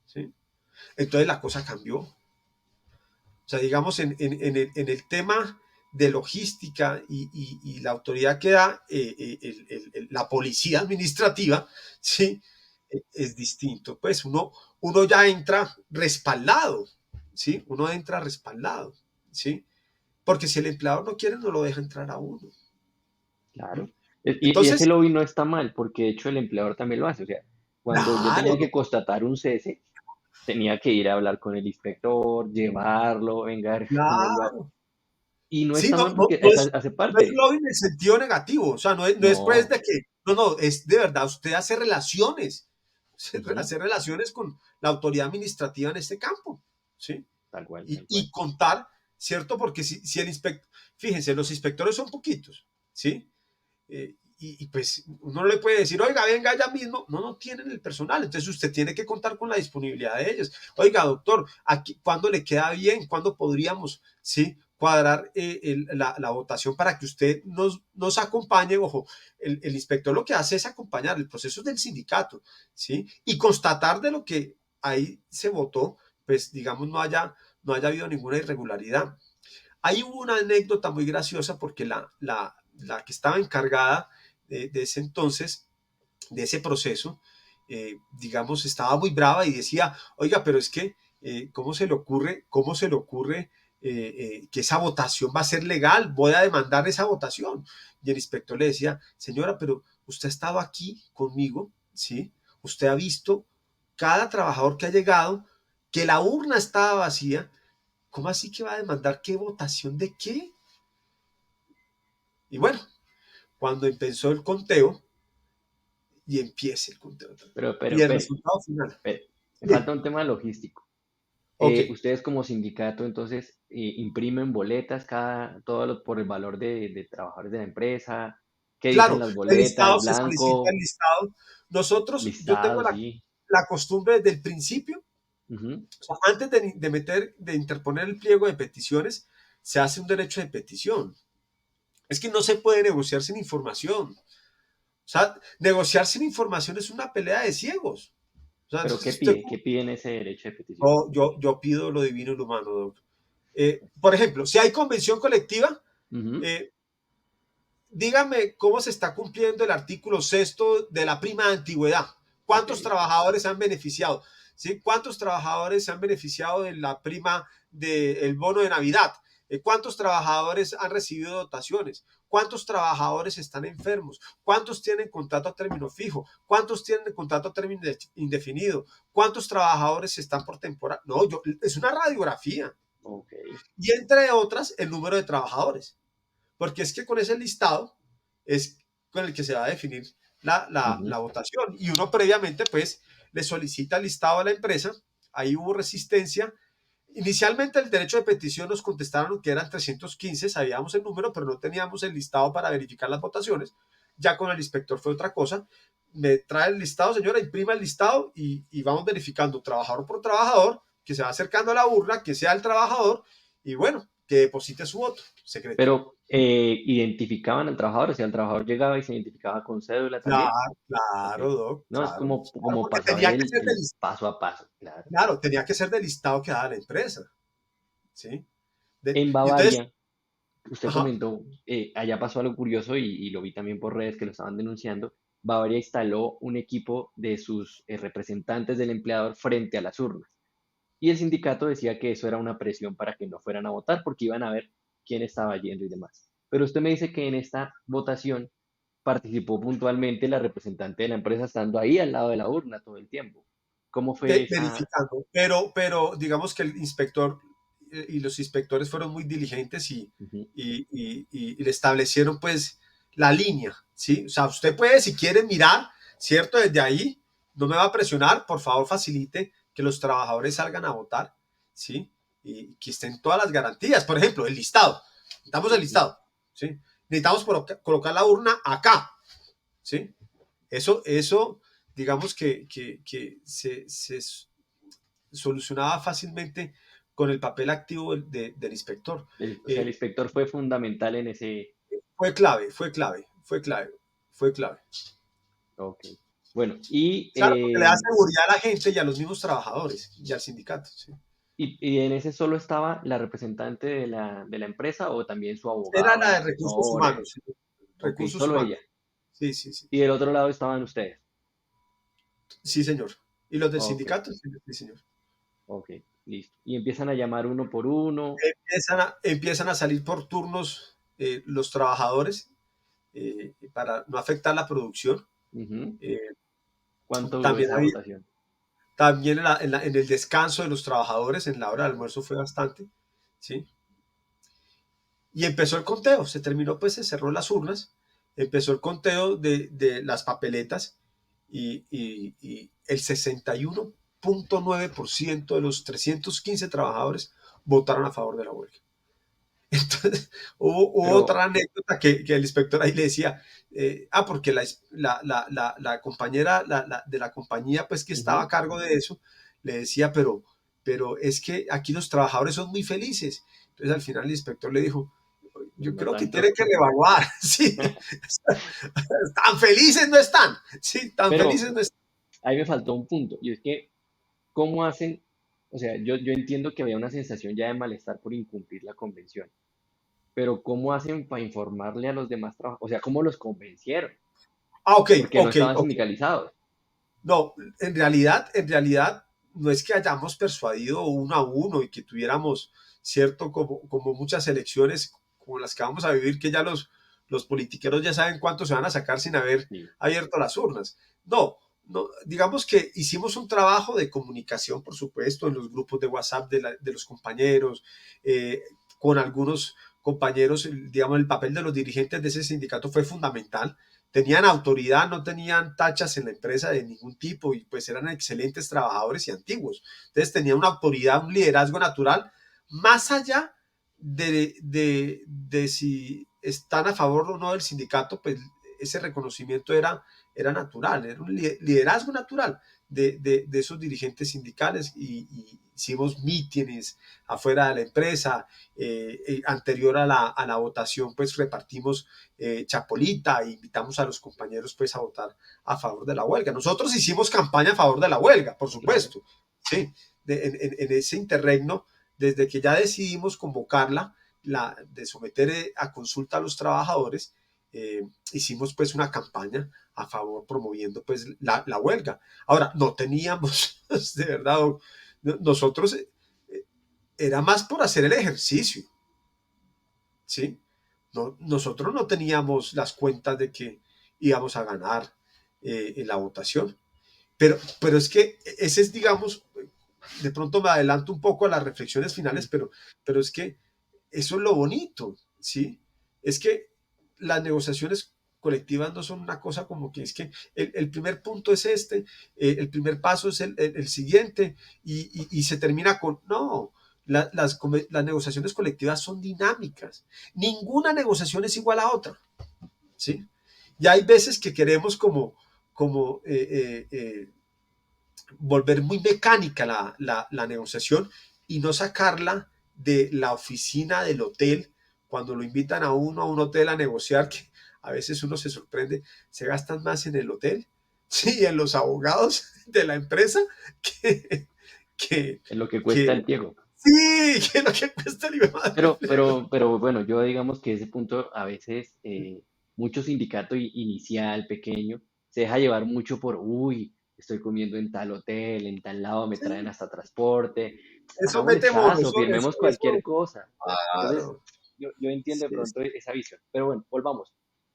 ¿sí? Entonces la cosa cambió. O sea, digamos, en el tema de logística y la autoridad que da la policía administrativa, ¿sí? Es distinto. Pues uno ya entra respaldado, ¿sí? Uno entra respaldado, ¿sí? Porque si el empleador no quiere, no lo deja entrar a uno. Claro. Y ese Entonces, lobby no está mal, porque de hecho el empleador también lo hace. O sea, cuando yo claro, tenía que constatar un cese, tenía que ir a hablar con el inspector, llevarlo, venga, a ver cómo lo hago. claro. Y no Sí, está no, mal no, porque no es, hace no es parte. lobby en el sentido negativo, o sea, no es pues No. de que, no, es de verdad, usted hace relaciones, Ujú. hacer relaciones con la autoridad administrativa en este campo, ¿sí? Tal cual, Y, tal cual. y contar, ¿cierto? Porque si el inspector, fíjense, los inspectores son poquitos, ¿sí? Pues uno no le puede decir, oiga, venga ya mismo, no tienen el personal, entonces usted tiene que contar con la disponibilidad de ellos. Oiga, doctor, aquí, ¿cuándo le queda bien? ¿Cuándo podríamos, sí, cuadrar la votación para que usted nos acompañe? Ojo, el inspector lo que hace es acompañar el proceso del sindicato, ¿sí? Y constatar de lo que ahí se votó, pues digamos no haya habido ninguna irregularidad. Ahí hubo una anécdota muy graciosa porque la que estaba encargada de ese entonces, de ese proceso, digamos, estaba muy brava y decía, oiga, pero es que, ¿cómo se le ocurre que esa votación va a ser legal? Voy a demandar esa votación. Y el inspector le decía, señora, pero usted ha estado aquí conmigo, ¿sí? Usted ha visto cada trabajador que ha llegado, que la urna estaba vacía. ¿Cómo así que va a demandar qué votación de qué? Y bueno, cuando empezó el conteo y empieza el conteo también. Pero, Y el espere, resultado final. espere. Me falta Bien, un tema logístico. ok. Ustedes como sindicato, entonces, imprimen boletas por el valor de trabajadores de la empresa. ¿Qué dicen Claro, las el listado boletas? se solicita el Blanco, listado. Nosotros, yo tengo listado, la, sí. la costumbre desde el principio, Ujú. o sea, antes de interponer el pliego de peticiones, se hace un derecho de petición. Es que no se puede negociar sin información. O sea, negociar sin información es una pelea de ciegos. O sea, Pero ¿qué usted, pide? ¿Qué pide en ese derecho de petición? yo pido lo divino y lo humano. Por ejemplo, si hay convención colectiva, Ujú. eh, dígame cómo se está cumpliendo el artículo sexto de la prima de antigüedad. Ok. ¿Cuántos trabajadores se han beneficiado? ¿Sí? ¿Cuántos trabajadores se han beneficiado de la prima del bono de Navidad? ¿Cuántos trabajadores han recibido dotaciones? ¿Cuántos trabajadores están enfermos? ¿Cuántos tienen contrato a término fijo? ¿Cuántos tienen contrato a término indefinido? ¿Cuántos trabajadores están por temporada? No, es una radiografía. Ok. Y entre otras, el número de trabajadores. Porque es que con ese listado es con el que se va a definir la Ujú. votación. Y uno previamente, pues, le solicita el listado a la empresa. Ahí hubo resistencia. Inicialmente el derecho de petición nos contestaron que eran 315, sabíamos el número, pero no teníamos el listado para verificar las votaciones. Ya con el inspector fue otra cosa. Me trae el listado, señora, imprima el listado y vamos verificando trabajador por trabajador, que se va acercando a la urna, que sea el trabajador y bueno, que deposite su voto secreto. Pero identificaban al trabajador, o sea, el trabajador llegaba y se identificaba con cédula también. Claro, Ok. claro, Doc, No, es claro, claro, como porque para saber tenía que ser el paso a paso, claro. tenía que ser del listado que daba la empresa, ¿sí? En Y entonces, Bavaria, usted ajá, comentó, allá pasó algo curioso y lo vi también por redes que lo estaban denunciando. Bavaria instaló un equipo de sus representantes del empleador frente a las urnas. Y el sindicato decía que eso era una presión para que no fueran a votar porque iban a ver quién estaba yendo y demás. Pero usted me dice que en esta votación participó puntualmente la representante de la empresa estando ahí al lado de la urna todo el tiempo. ¿Cómo fue esa? verificando, pero digamos que el inspector y los inspectores fueron muy diligentes Ujú. y le establecieron pues la línea, ¿sí? O sea, usted puede, si quiere mirar, ¿cierto? Desde ahí, no me va a presionar, por favor facilite que los trabajadores salgan a votar, ¿sí? Y que estén todas las garantías, por ejemplo, el listado, necesitamos el Ujú. listado, ¿sí? Necesitamos colocar la urna acá, ¿sí? Eso digamos que se solucionaba fácilmente con el papel activo del inspector. O sea, el Eh, inspector fue fundamental en ese. fue clave, fue clave, fue clave, fue clave. Ok. Bueno, y, Claro, porque le da seguridad a la gente y a los mismos trabajadores y al sindicato. ¿Sí? y en ese solo estaba la representante de la empresa o también su Era abogado, la el de recursos asesor. humanos, ¿sí? Ok, Recursos solo humanos. ella. Sí, sí, sí. Y del otro lado estaban ustedes. Sí, señor. ¿Y los del Ok, sindicato? Sí, sí, señor. ok, listo. Y empiezan a llamar uno por uno. Empiezan a salir por turnos los trabajadores para no afectar la producción. Ujú. Eh, ¿Cuánto duró también esa había, votación? también en el descanso de los trabajadores, en la hora de almuerzo fue bastante, ¿sí? Y empezó el conteo, se terminó, pues se cerró las urnas, empezó el conteo de las papeletas y el 61.9% de los 315 trabajadores votaron a favor de la huelga. Entonces, hubo Pero, otra anécdota que el inspector ahí le decía, porque la compañera de la compañía, pues que estaba a ujú, cargo de eso, le decía, pero es que aquí los trabajadores son muy felices. Entonces al final el inspector le dijo, pues yo no creo que tanto. tiene que revaluar, sí, tan felices no están, sí, tan Pero felices no están. ahí me faltó un punto, y es que, ¿cómo hacen? O sea, yo entiendo que había una sensación ya de malestar por incumplir la convención, pero ¿cómo hacen para informarle a los demás trabajadores? O sea, ¿cómo los convencieron? Ok, Porque no ok, estaban ok. sindicalizados. No, en realidad, no es que hayamos persuadido uno a uno y que tuviéramos, cierto, como muchas elecciones como las que vamos a vivir, que ya los politiqueros ya saben cuánto se van a sacar sin haber Sí. abierto las urnas. No, no, digamos que hicimos un trabajo de comunicación, por supuesto, en los grupos de WhatsApp de los compañeros, con algunos compañeros, digamos, el papel de los dirigentes de ese sindicato fue fundamental, tenían autoridad, no tenían tachas en la empresa de ningún tipo y pues eran excelentes trabajadores y antiguos. Entonces tenían una autoridad, un liderazgo natural, más allá de si están a favor o no del sindicato, pues ese reconocimiento era natural, era un liderazgo natural de esos dirigentes sindicales y hicimos mítines afuera de la empresa, anterior a la votación pues repartimos chapolita e invitamos a los compañeros pues a votar a favor de la huelga. Nosotros hicimos campaña a favor de la huelga, por Claro. supuesto, ¿sí? En ese interregno, desde que ya decidimos convocarla, de someter a consulta a los trabajadores, eh, hicimos pues una campaña a favor promoviendo pues la huelga. Ahora, no teníamos, de verdad, nosotros era más por hacer el ejercicio, ¿sí? No, nosotros no teníamos las cuentas de que íbamos a ganar en la votación, pero es que ese es, digamos, de pronto me adelanto un poco a las reflexiones finales, Sí. pero es que eso es lo bonito, ¿sí? Es que las negociaciones colectivas no son una cosa como que es que el primer punto es este, el primer paso es el siguiente y se termina con, no, las negociaciones colectivas son dinámicas, ninguna negociación es igual a otra, ¿sí? Y hay veces que queremos como volver muy mecánica la negociación y no sacarla de la oficina del hotel cuando lo invitan a uno a un hotel a negociar, que a veces uno se sorprende, se gastan más en el hotel, sí, en los abogados de la empresa que, que, En lo que cuesta que el Diego. sí, que lo que cuesta el hijo Pero bueno, yo digamos que ese punto a veces mucho sindicato inicial, pequeño, se deja llevar mucho por, uy, estoy comiendo en tal hotel, en tal lado, me traen sí, hasta transporte, eso hagámosle mete mono, caso, firmemos cualquier cosa. Entonces, claro, yo entiendo de sí, pronto esa visión. Pero bueno, volvamos.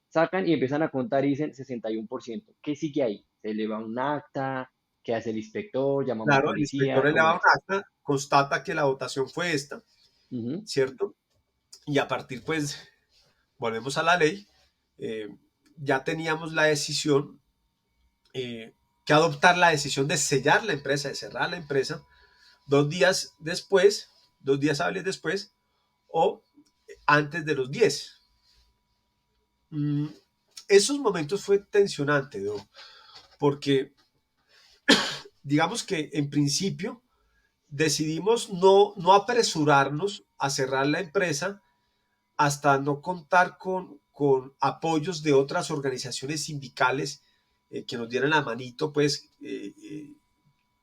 Sacan y empiezan a contar y dicen 61%. ¿Qué sigue ahí? ¿Se eleva un acta? ¿Qué hace el inspector? ¿Llamamos claro, el inspector policía? ¿Cómo eleva un es? acta, constata que la votación fue esta, Ujú. ¿cierto? Y a partir, pues, volvemos a la ley, eh, ya teníamos la decisión, que adoptar la decisión de sellar la empresa, de cerrar la empresa, 2 días después, 2 días hábiles después, o antes de los 10. Mm, esos momentos fue tensionante, ¿no? Porque digamos que en principio decidimos no apresurarnos a cerrar la empresa hasta no contar con apoyos de otras organizaciones sindicales que nos dieran la manito, pues,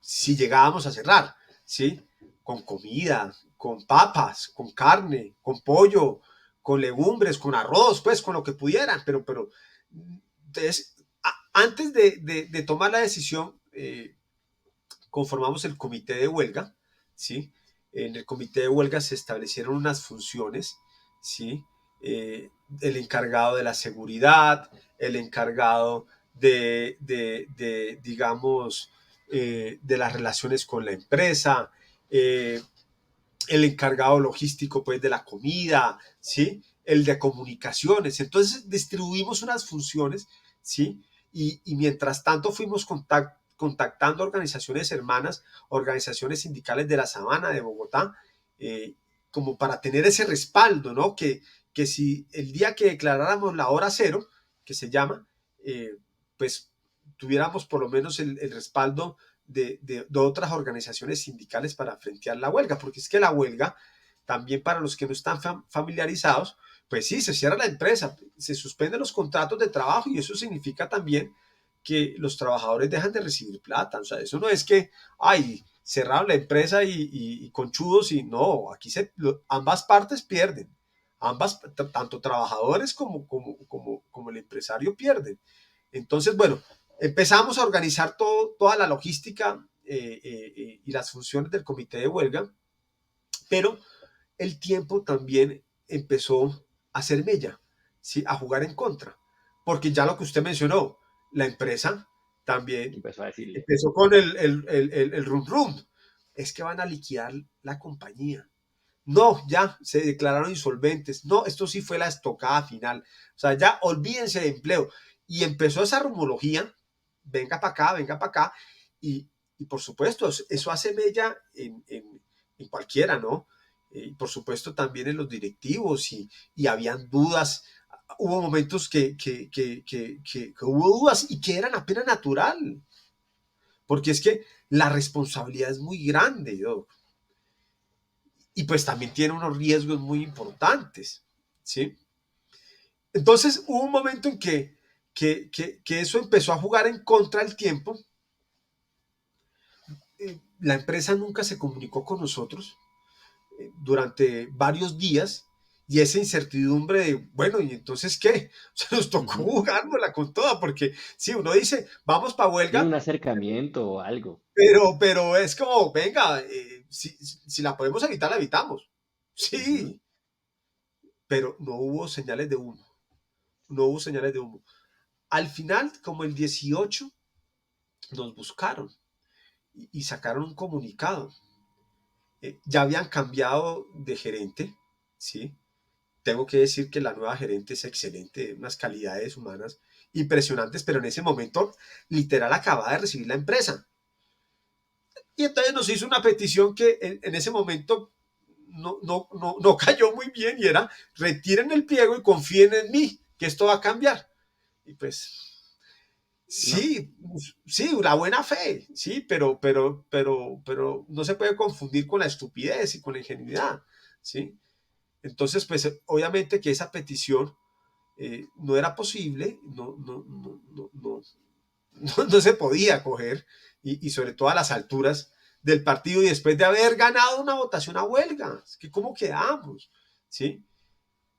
si llegábamos a cerrar, ¿sí? Con comida, con papas, con carne, con pollo, con legumbres, con arroz, pues, con lo que pudieran, pero entonces, antes de tomar la decisión, conformamos el comité de huelga, ¿sí? En el comité de huelga se establecieron unas funciones, ¿sí? El encargado de la seguridad, el encargado digamos, de las relaciones con la empresa, eh, el encargado logístico, pues, de la comida, ¿sí? El de comunicaciones. Entonces, distribuimos unas funciones, ¿sí? Y mientras tanto fuimos contactando organizaciones hermanas, organizaciones sindicales de la Sabana, de Bogotá, eh, como para tener ese respaldo, ¿no? Que si el día que declaráramos la hora cero, que se llama, pues tuviéramos por lo menos el respaldo de otras organizaciones sindicales para frentear la huelga, porque es que la huelga, también para los que no están familiarizados, pues sí, se cierra la empresa, se suspenden los contratos de trabajo y eso significa también que los trabajadores dejan de recibir plata. O sea, eso no es que, ay, cerraron la empresa y conchudos y no, aquí ambas partes pierden. Ambas, tanto trabajadores como el empresario pierden. Entonces, bueno, empezamos a organizar toda la logística y las funciones del comité de huelga, pero el tiempo también empezó a hacer mella, ¿sí? A jugar en contra, porque ya lo que usted mencionó, la empresa también Empezó a decirle. empezó con el rum rum, es que van a liquidar la compañía. No, ya se declararon insolventes. No, esto sí fue la estocada final. O sea, ya olvídense de empleo. Y empezó esa rumología, venga para acá. Y, y, por supuesto, eso hace mella en cualquiera, ¿no? Y por supuesto también en los directivos y habían dudas. Hubo momentos que hubo dudas y que eran apenas natural, porque es que la responsabilidad es muy grande, ¿no? Y pues también tiene unos riesgos muy importantes, ¿sí? Entonces hubo un momento en que eso empezó a jugar en contra del tiempo. La empresa nunca se comunicó con nosotros durante varios días y esa incertidumbre de, bueno, ¿y entonces qué? O sea, nos tocó Ujú. jugárnosla con toda, porque si uno dice, vamos para Sí, huelga, un acercamiento o algo. pero es como, venga, si la podemos evitar, la evitamos. Ujú. Sí, pero no hubo señales de humo, no hubo señales de humo. Al final, como el 18, nos buscaron y sacaron un comunicado. Ya habían cambiado de gerente, ¿sí? Tengo que decir que la nueva gerente es excelente, unas calidades humanas impresionantes, pero en ese momento, literal, acababa de recibir la empresa. Y entonces nos hizo una petición que en ese momento no cayó muy bien y era, retiren el pliego y confíen en mí, que esto va a cambiar. Y pues No. sí, sí, la buena fe, sí, pero no se puede confundir con la estupidez y con la ingenuidad, ¿sí? Entonces, pues obviamente que esa petición no era posible, no se podía coger, y sobre todo a las alturas del partido y después de haber ganado una votación a huelga, es que cómo quedamos, ¿sí?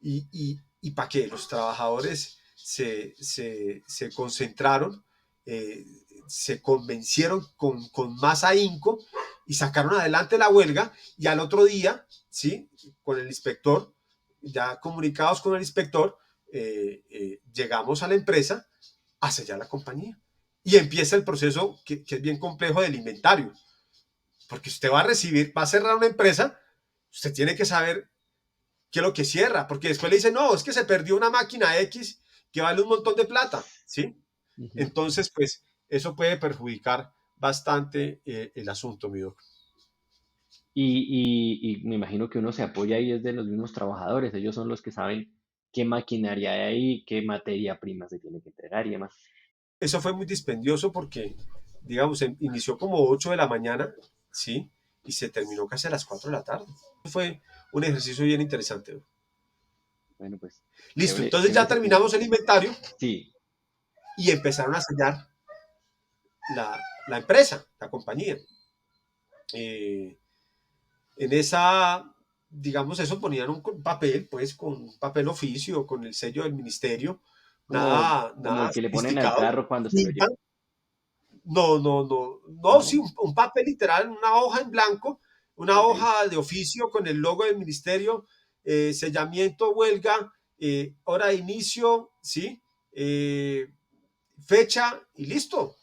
Y para qué los trabajadores se concentraron, eh, se convencieron con más ahínco y sacaron adelante la huelga y al otro día, ¿sí? Con el inspector, ya comunicados con el inspector, llegamos a la empresa a sellar la compañía. Y empieza el proceso que es bien complejo del inventario, porque usted va a recibir, va a cerrar una empresa, usted tiene que saber qué es lo que cierra, porque después le dicen, no, es que se perdió una máquina X que vale un montón de plata, ¿sí? Ujú. Entonces, pues, eso puede perjudicar bastante el asunto, mi doc. Y me imagino que uno se apoya ahí es de los mismos trabajadores. Ellos son los que saben qué maquinaria hay ahí, qué materia prima se tiene que entregar y demás. Eso fue muy dispendioso porque, digamos, inició como 8 de la mañana, ¿sí? Y se terminó casi a las 4 de la tarde. Fue un ejercicio bien interesante. Bueno, pues, Listo, chévere, entonces chévere ya ese punto. terminamos el inventario Sí. y empezaron a sellar la empresa, la compañía. Eh, en esa, digamos, eso ponían un papel, pues, con un papel oficio, con el sello del ministerio, Como nada el que le ponen al sofisticado. carro cuando se lo Tinta, lleva. no, sí, No, un papel literal, una hoja en blanco, una ok. hoja de oficio con el logo del ministerio, sellamiento, huelga, hora de inicio, ¿sí? Eh, fecha y listo.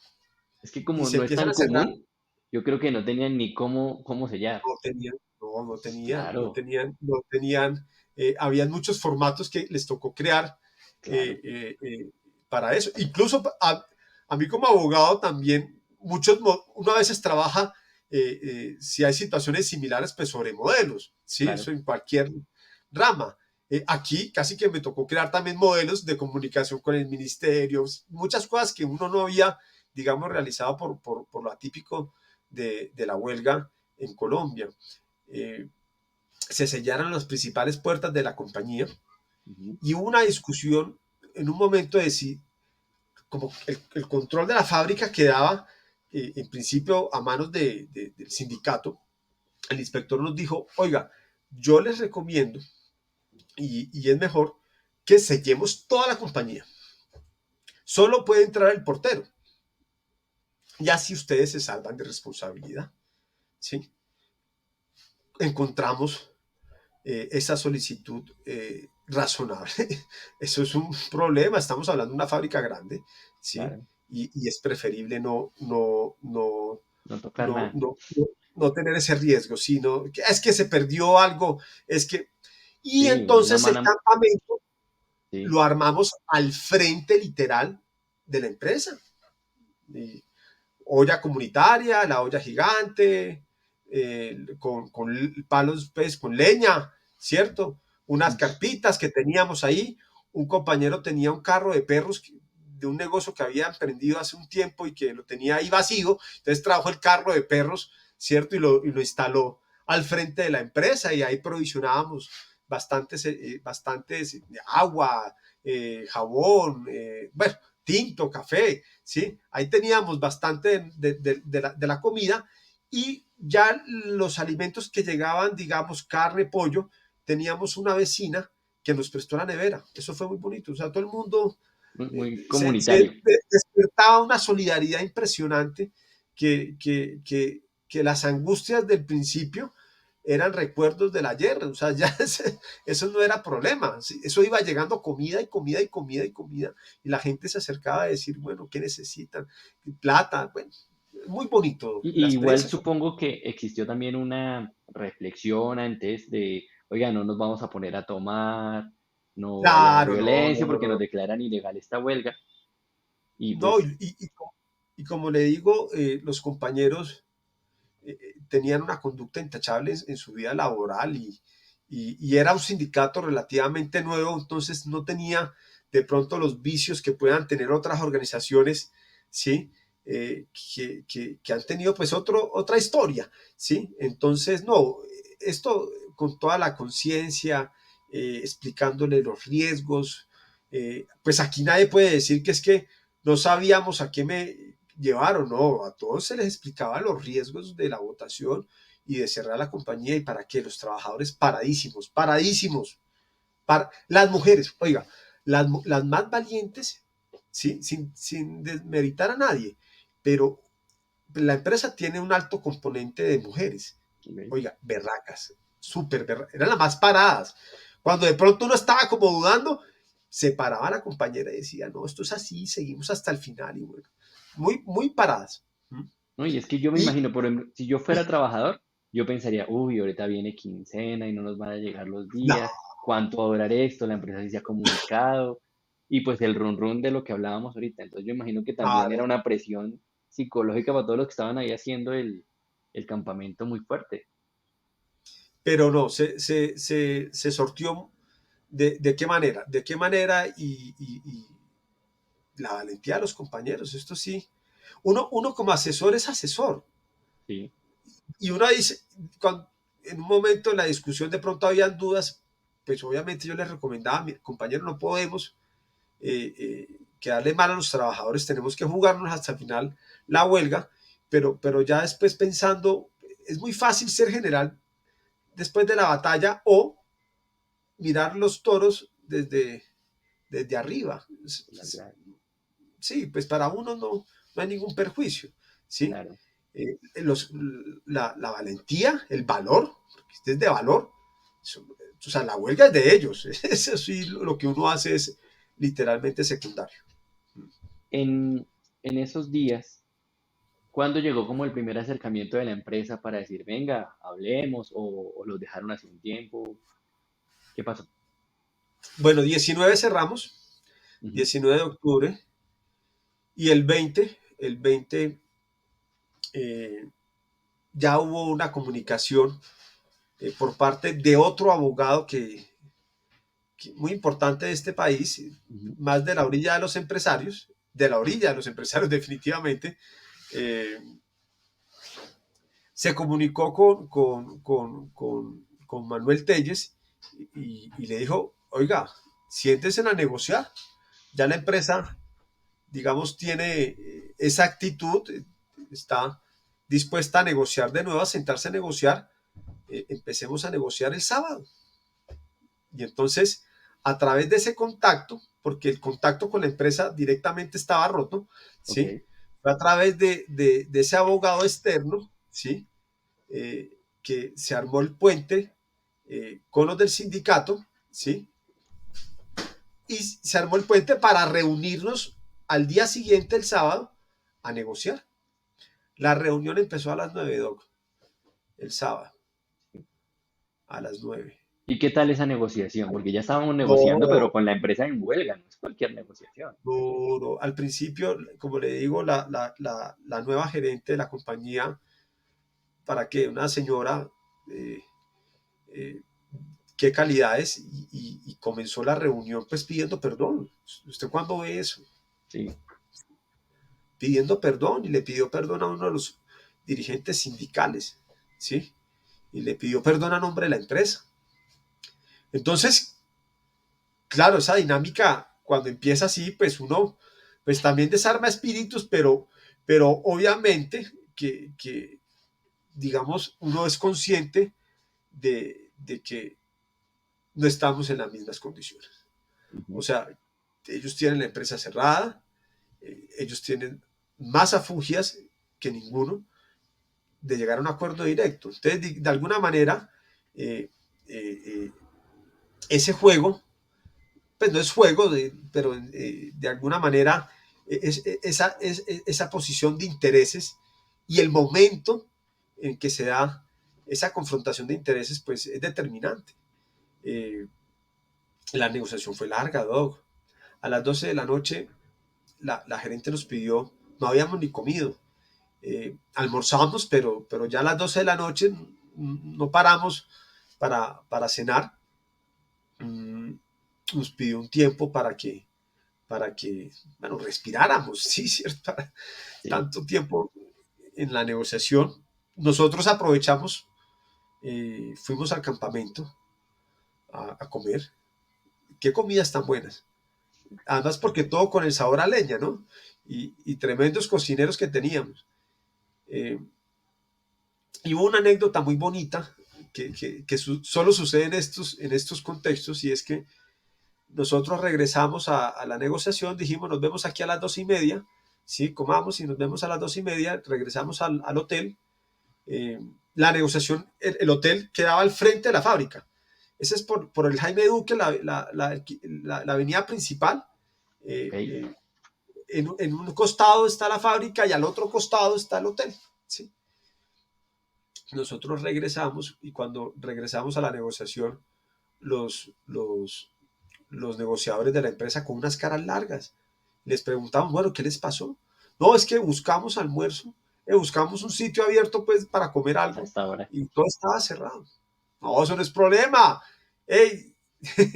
Es que Y como se no es empiezan tan a cerrar. común, yo creo que no tenían ni cómo sellar. No tenían, Claro, no tenían, habían muchos formatos que les tocó crear claro, eh, eh, eh, para eso. Incluso a mí como abogado también, uno a veces trabaja, si hay situaciones similares, pues sobre modelos, ¿sí? claro. Eso en cualquier rama. Aquí casi que me tocó crear también modelos de comunicación con el ministerio, muchas cosas que uno no había, digamos, realizado por lo atípico de la huelga en Colombia. Eh, Se sellaron las principales puertas de la compañía Ujú. y hubo una discusión en un momento de si, como el control de la fábrica quedaba en principio a manos del sindicato. El inspector nos dijo, oiga, yo les recomiendo y es mejor que sellemos toda la compañía. Solo puede entrar el portero. Ya si ustedes se salvan de responsabilidad, ¿sí? Encontramos esa solicitud razonable. Eso es un problema, estamos hablando de una fábrica grande, ¿sí? Claro, Y es preferible no tocar nada. no tener ese riesgo, sino que es que se perdió algo, es que... Y Sí, una entonces el mala, campamento sí, lo armamos al frente literal de la empresa. Y olla comunitaria, la olla gigante, con palos, pues, con leña, ¿cierto? Unas carpitas que teníamos ahí. Un compañero tenía un carro de perros de un negocio que había emprendido hace un tiempo y que lo tenía ahí vacío. Entonces trajo el carro de perros, ¿cierto? Y lo instaló al frente de la empresa y ahí provisionábamos bastantes agua, jabón, bueno, tinto, café, ¿sí? Ahí teníamos bastante de la comida y ya los alimentos que llegaban, digamos, carne, pollo, teníamos una vecina que nos prestó la nevera. Eso fue muy bonito. O sea, todo el mundo Muy se comunitario. despertaba una solidaridad impresionante que las angustias del principio eran recuerdos del ayer, o sea, ya eso no era problema, ¿sí? Eso iba llegando comida y comida y comida y comida, y la gente se acercaba a decir, bueno, ¿qué necesitan? Plata, bueno, muy bonito, la Y igual experiencia fue... supongo que existió también una reflexión antes de, oiga, no nos vamos a poner a tomar, no vaya a haber Claro, no, violencia no, porque nos no, declaran ilegal esta huelga. Y no, pues, y como le digo, los compañeros tenían una conducta intachable en su vida laboral y era un sindicato relativamente nuevo, entonces no tenía de pronto los vicios que puedan tener otras organizaciones, ¿sí? Que han tenido pues otra historia, ¿sí? Entonces, no, esto con toda la conciencia, explicándole los riesgos, pues aquí nadie puede decir que es que no sabíamos a qué me llevaron, no, a todos se les explicaba los riesgos de la votación y de cerrar la compañía y para qué los trabajadores paradísimos, paradísimos. Las mujeres, oiga, las más valientes, ¿sí? Sin desmeritar a nadie, pero la empresa tiene un alto componente de mujeres, ok. oiga, berracas, súper berracas, eran las más paradas. Cuando de pronto uno estaba como dudando, se paraba la compañera y decía, no, esto es así, seguimos hasta el final y bueno, muy paradas. ¿Mm? No, y es que yo me Y, imagino, por ejemplo, si yo fuera trabajador, yo pensaría, uy, ahorita viene quincena y no nos van a llegar los no, días, ¿cuánto va a durar esto? La empresa sí se ha comunicado, y pues el run run de lo que hablábamos ahorita. Entonces yo imagino que también era claro, una presión psicológica para todos los que estaban ahí haciendo el campamento muy fuerte. pero no, se sortió de qué manera, de qué manera y la valentía de los compañeros, esto sí, uno como asesor es asesor, Sí, y uno dice, cuando, en un momento en la discusión de pronto habían dudas, pues obviamente yo les recomendaba a mi compañero, no podemos quedarle mal a los trabajadores, tenemos que jugarnos hasta el final la huelga, pero ya después pensando, es muy fácil ser general después de la batalla o mirar los toros desde arriba. Sí, pues para uno no hay ningún perjuicio, ¿sí? claro. Los, la valentía, el valor, porque este es de valor, o sea, la huelga es de ellos, eso sí, lo que uno hace es literalmente secundario. En esos días, ¿cuándo llegó como el primer acercamiento de la empresa para decir, venga, hablemos, o los dejaron hace un tiempo? ¿Qué pasó? Bueno, 19 cerramos, Ujú, 19 de octubre, y el 20 eh, ya hubo una comunicación por parte de otro abogado que muy importante de este país, ujú. más de la orilla de la orilla de los empresarios definitivamente, eh, se comunicó con Manuel Telles y le dijo, oiga, siéntese a negociar. Ya la empresa, digamos, tiene esa actitud, está dispuesta a negociar de nuevo, a sentarse a negociar. Empecemos a negociar el sábado. Y entonces, a través de ese contacto, porque el contacto con la empresa directamente estaba roto, Ok. ¿sí? Fue a través de ese abogado externo, ¿sí? Que se armó el puente con los del sindicato, ¿sí? Y se armó el puente para reunirnos al día siguiente, el sábado, a negociar. La reunión empezó a las 9, Doc, el sábado, a las 9. ¿Y qué tal esa negociación? Porque ya estábamos negociando, pero No, con la empresa en huelga, no es cualquier negociación. no, no. Al principio, como le digo, la nueva gerente de la compañía, ¿para qué? Una señora, eh, eh, qué calidades, y comenzó la reunión pues pidiendo perdón. ¿Usted cuándo ve eso? Sí, Pidiendo perdón y le pidió perdón a uno de los dirigentes sindicales, ¿sí? Y le pidió perdón a nombre de la empresa. Entonces, claro, esa dinámica cuando empieza así, pues uno pues también desarma espíritus, pero obviamente digamos, uno es consciente de que no estamos en las mismas condiciones. O Ujú. sea, ellos tienen la empresa cerrada, ellos tienen más afugias que ninguno de llegar a un acuerdo directo. Entonces, de alguna manera, eh, eh, ese juego, pues no es juego, pero de alguna manera esa posición de intereses y el momento en que se da esa confrontación de intereses, pues es determinante. Eh, la negociación fue larga, Doc. A las 12 de la noche la gerente nos pidió, no habíamos ni comido, almorzamos, pero ya a las 12 de la noche no paramos para cenar. Mm, nos pidió un tiempo para que, bueno, respiráramos, sí, ¿cierto? Sí, Tanto tiempo en la negociación. Nosotros aprovechamos, fuimos al campamento a comer. ¿Qué comidas tan buenas? Además porque todo con el sabor a leña, ¿no? Y tremendos cocineros que teníamos. Eh, y hubo una anécdota muy bonita que solo sucede en estos contextos, y es que nosotros regresamos a la negociación, dijimos nos vemos aquí a las 2:30, ¿sí? Comamos y nos vemos a las 2:30, regresamos al hotel. Eh, la negociación, el hotel quedaba al frente de la fábrica. Ese es por el Jaime Duque, la avenida principal. ok. Eh, eh, en un costado está la fábrica y al otro costado está el hotel, ¿sí? Nosotros regresamos, y cuando regresamos a la negociación, los, los, los negociadores de la empresa con unas caras largas les preguntamos, bueno, ¿qué les pasó? No, es que buscamos almuerzo, buscamos un sitio abierto pues para comer algo Hasta ahora. y todo estaba cerrado. No, eso no es problema. Hey,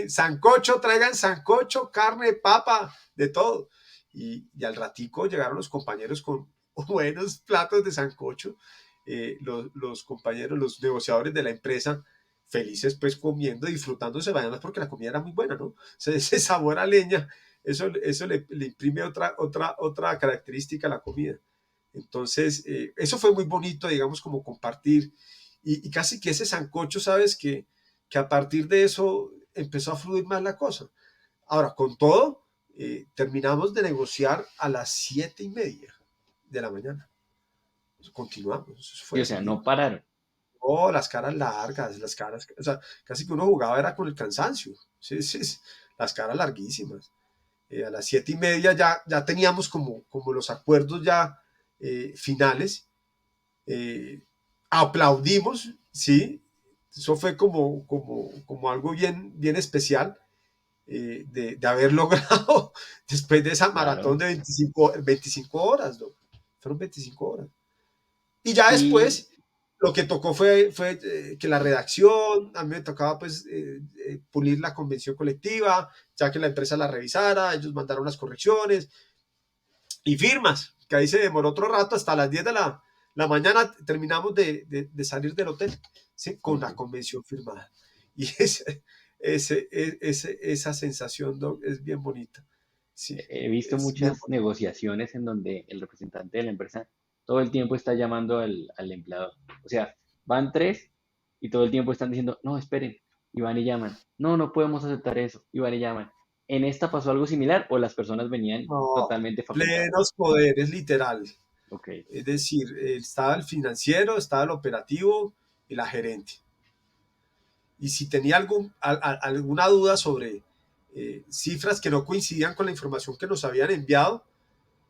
sancocho, traigan sancocho, carne, papa, de todo. Y al ratico llegaron los compañeros con buenos platos de sancocho, los compañeros, los negociadores de la empresa, felices pues comiendo, disfrutándose, además porque la comida era muy buena, ¿no? O sea, ese sabor a leña, eso le imprime otra característica a la comida. Entonces, eso fue muy bonito, digamos, como compartir. Y casi que ese sancocho, ¿sabes? Que a partir de eso empezó a fluir más la cosa. Ahora, con todo, terminamos de negociar a las 7:30 de la mañana. Continuamos, eso Y fue o sea, seguido. no pararon. Oh, las caras largas, las caras, o sea, casi que uno jugaba era con el cansancio, sí, sí, sí, las caras larguísimas. A las 7:30 ya teníamos como los acuerdos ya finales. eh, Aplaudimos, sí, eso fue como algo bien especial, de haber logrado después de esa maratón Claro. de 25 horas, ¿no? Fueron 25 horas. Y ya Y después lo que tocó fue que la redacción, a mí me tocaba pues pulir la convención colectiva, ya que la empresa la revisara, ellos mandaron las correcciones y firmas, que ahí se demoró otro rato, hasta las 10 de la mañana terminamos de salir del hotel, ¿sí? Con la ujú, convención firmada. Y esa sensación, Doc, es bien bonita. Sí, he visto es bien muchas bonita. negociaciones en donde el representante de la empresa todo el tiempo está llamando al empleado. O sea, van tres y todo el tiempo están diciendo, no, esperen, y van y llaman. No, no podemos aceptar eso, y van y llaman. ¿En esta pasó algo similar o las personas venían No, totalmente facultadas? plenos poderes, literal. Ok, Es decir, estaba el financiero, estaba el operativo y la gerente. Y si tenía alguna duda sobre cifras que no coincidían con la información que nos habían enviado,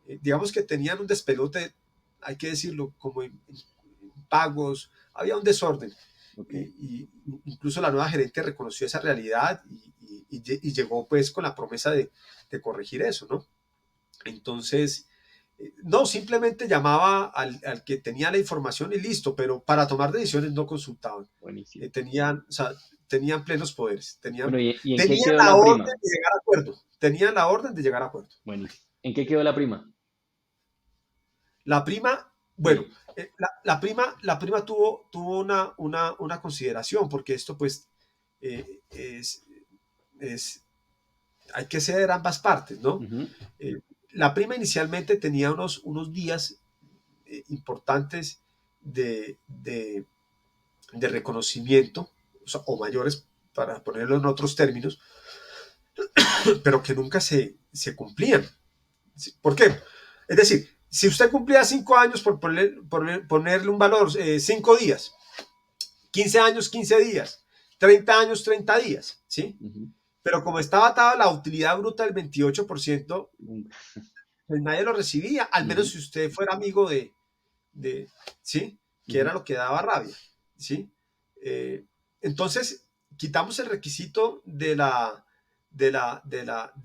digamos que tenían un despelote, hay que decirlo, como en pagos, había un desorden. ok. Incluso la nueva gerente reconoció esa realidad y llegó pues con la promesa de corregir eso, ¿no? Entonces, no, simplemente llamaba al que tenía la información y listo, pero para tomar decisiones no consultaban. Buenísimo. O sea, tenían plenos poderes, Bueno, ¿y en qué tenían quedó la la orden prima? de llegar a acuerdo, tenían la orden de llegar a acuerdo. Buenísimo. ¿En qué quedó la prima? La prima, bueno, Sí, la prima tuvo una consideración, porque esto pues es, hay que ceder ambas partes, ¿no? ujú, Eh, la prima inicialmente tenía unos días importantes de reconocimiento, o sea, o mayores, para ponerlo en otros términos, pero que nunca se cumplían. ¿Por qué? Es decir, si usted cumplía 5 años, ponerle un valor, 5 días, 15 años, 15 días, 30 años, 30 días, ¿sí? Ujú. Pero como estaba atada la utilidad bruta del 28%, pues nadie lo recibía, al menos Ujú, si usted fuera amigo de ¿sí? Que ujú. era lo que daba rabia, ¿sí? Entonces, quitamos el requisito de De la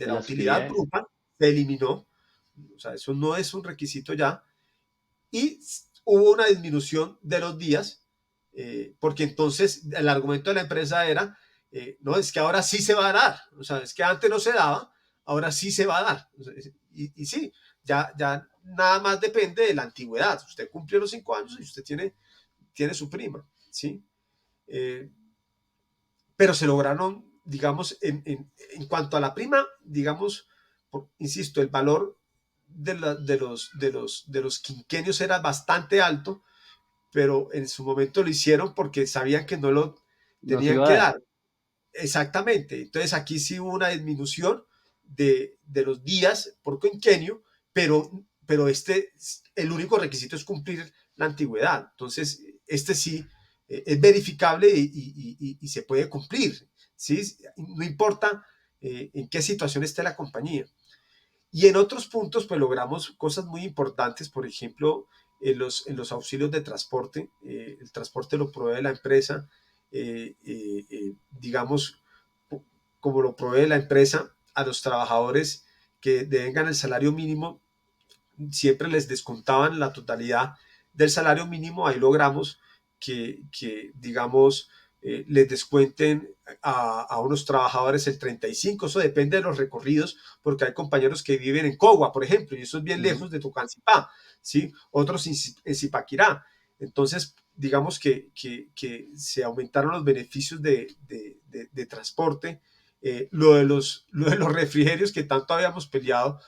las utilidad utilidades. bruta, se eliminó, o sea, eso no es un requisito ya, y hubo una disminución de los días, porque entonces el argumento de la empresa era, no, es que ahora sí se va a dar, o sea, es que antes no se daba, ahora sí se va a dar. O sea, y sí, ya nada más depende de la antigüedad. Usted cumplió los 5 años y usted tiene su prima, ¿sí? Eh, pero se lograron, digamos, en cuanto a la prima, digamos, insisto, el valor de los quinquenios era bastante alto, pero en su momento lo hicieron porque sabían que no lo Nos tenían iba a que dar. dar. Exactamente. Entonces aquí sí hubo una disminución de los días por quinquenio, pero el único requisito es cumplir la antigüedad. Entonces, este sí es verificable y se puede cumplir. ¿Sí? No importa en qué situación esté la compañía. Y en otros puntos, pues logramos cosas muy importantes, por ejemplo, en los auxilios de transporte. El transporte lo provee la empresa, digamos, como lo provee la empresa a los trabajadores que devengan el salario mínimo, siempre les descontaban la totalidad del salario mínimo. Ahí logramos digamos, les descuenten a unos trabajadores el 35%. Eso depende de los recorridos, porque hay compañeros que viven en Cogua, por ejemplo, y eso es bien Ujú. lejos de Tocancipá, ¿sí? Otros en Zipaquirá. Entonces, digamos que se aumentaron los beneficios de transporte. Lo de los refrigerios que tanto habíamos peleado,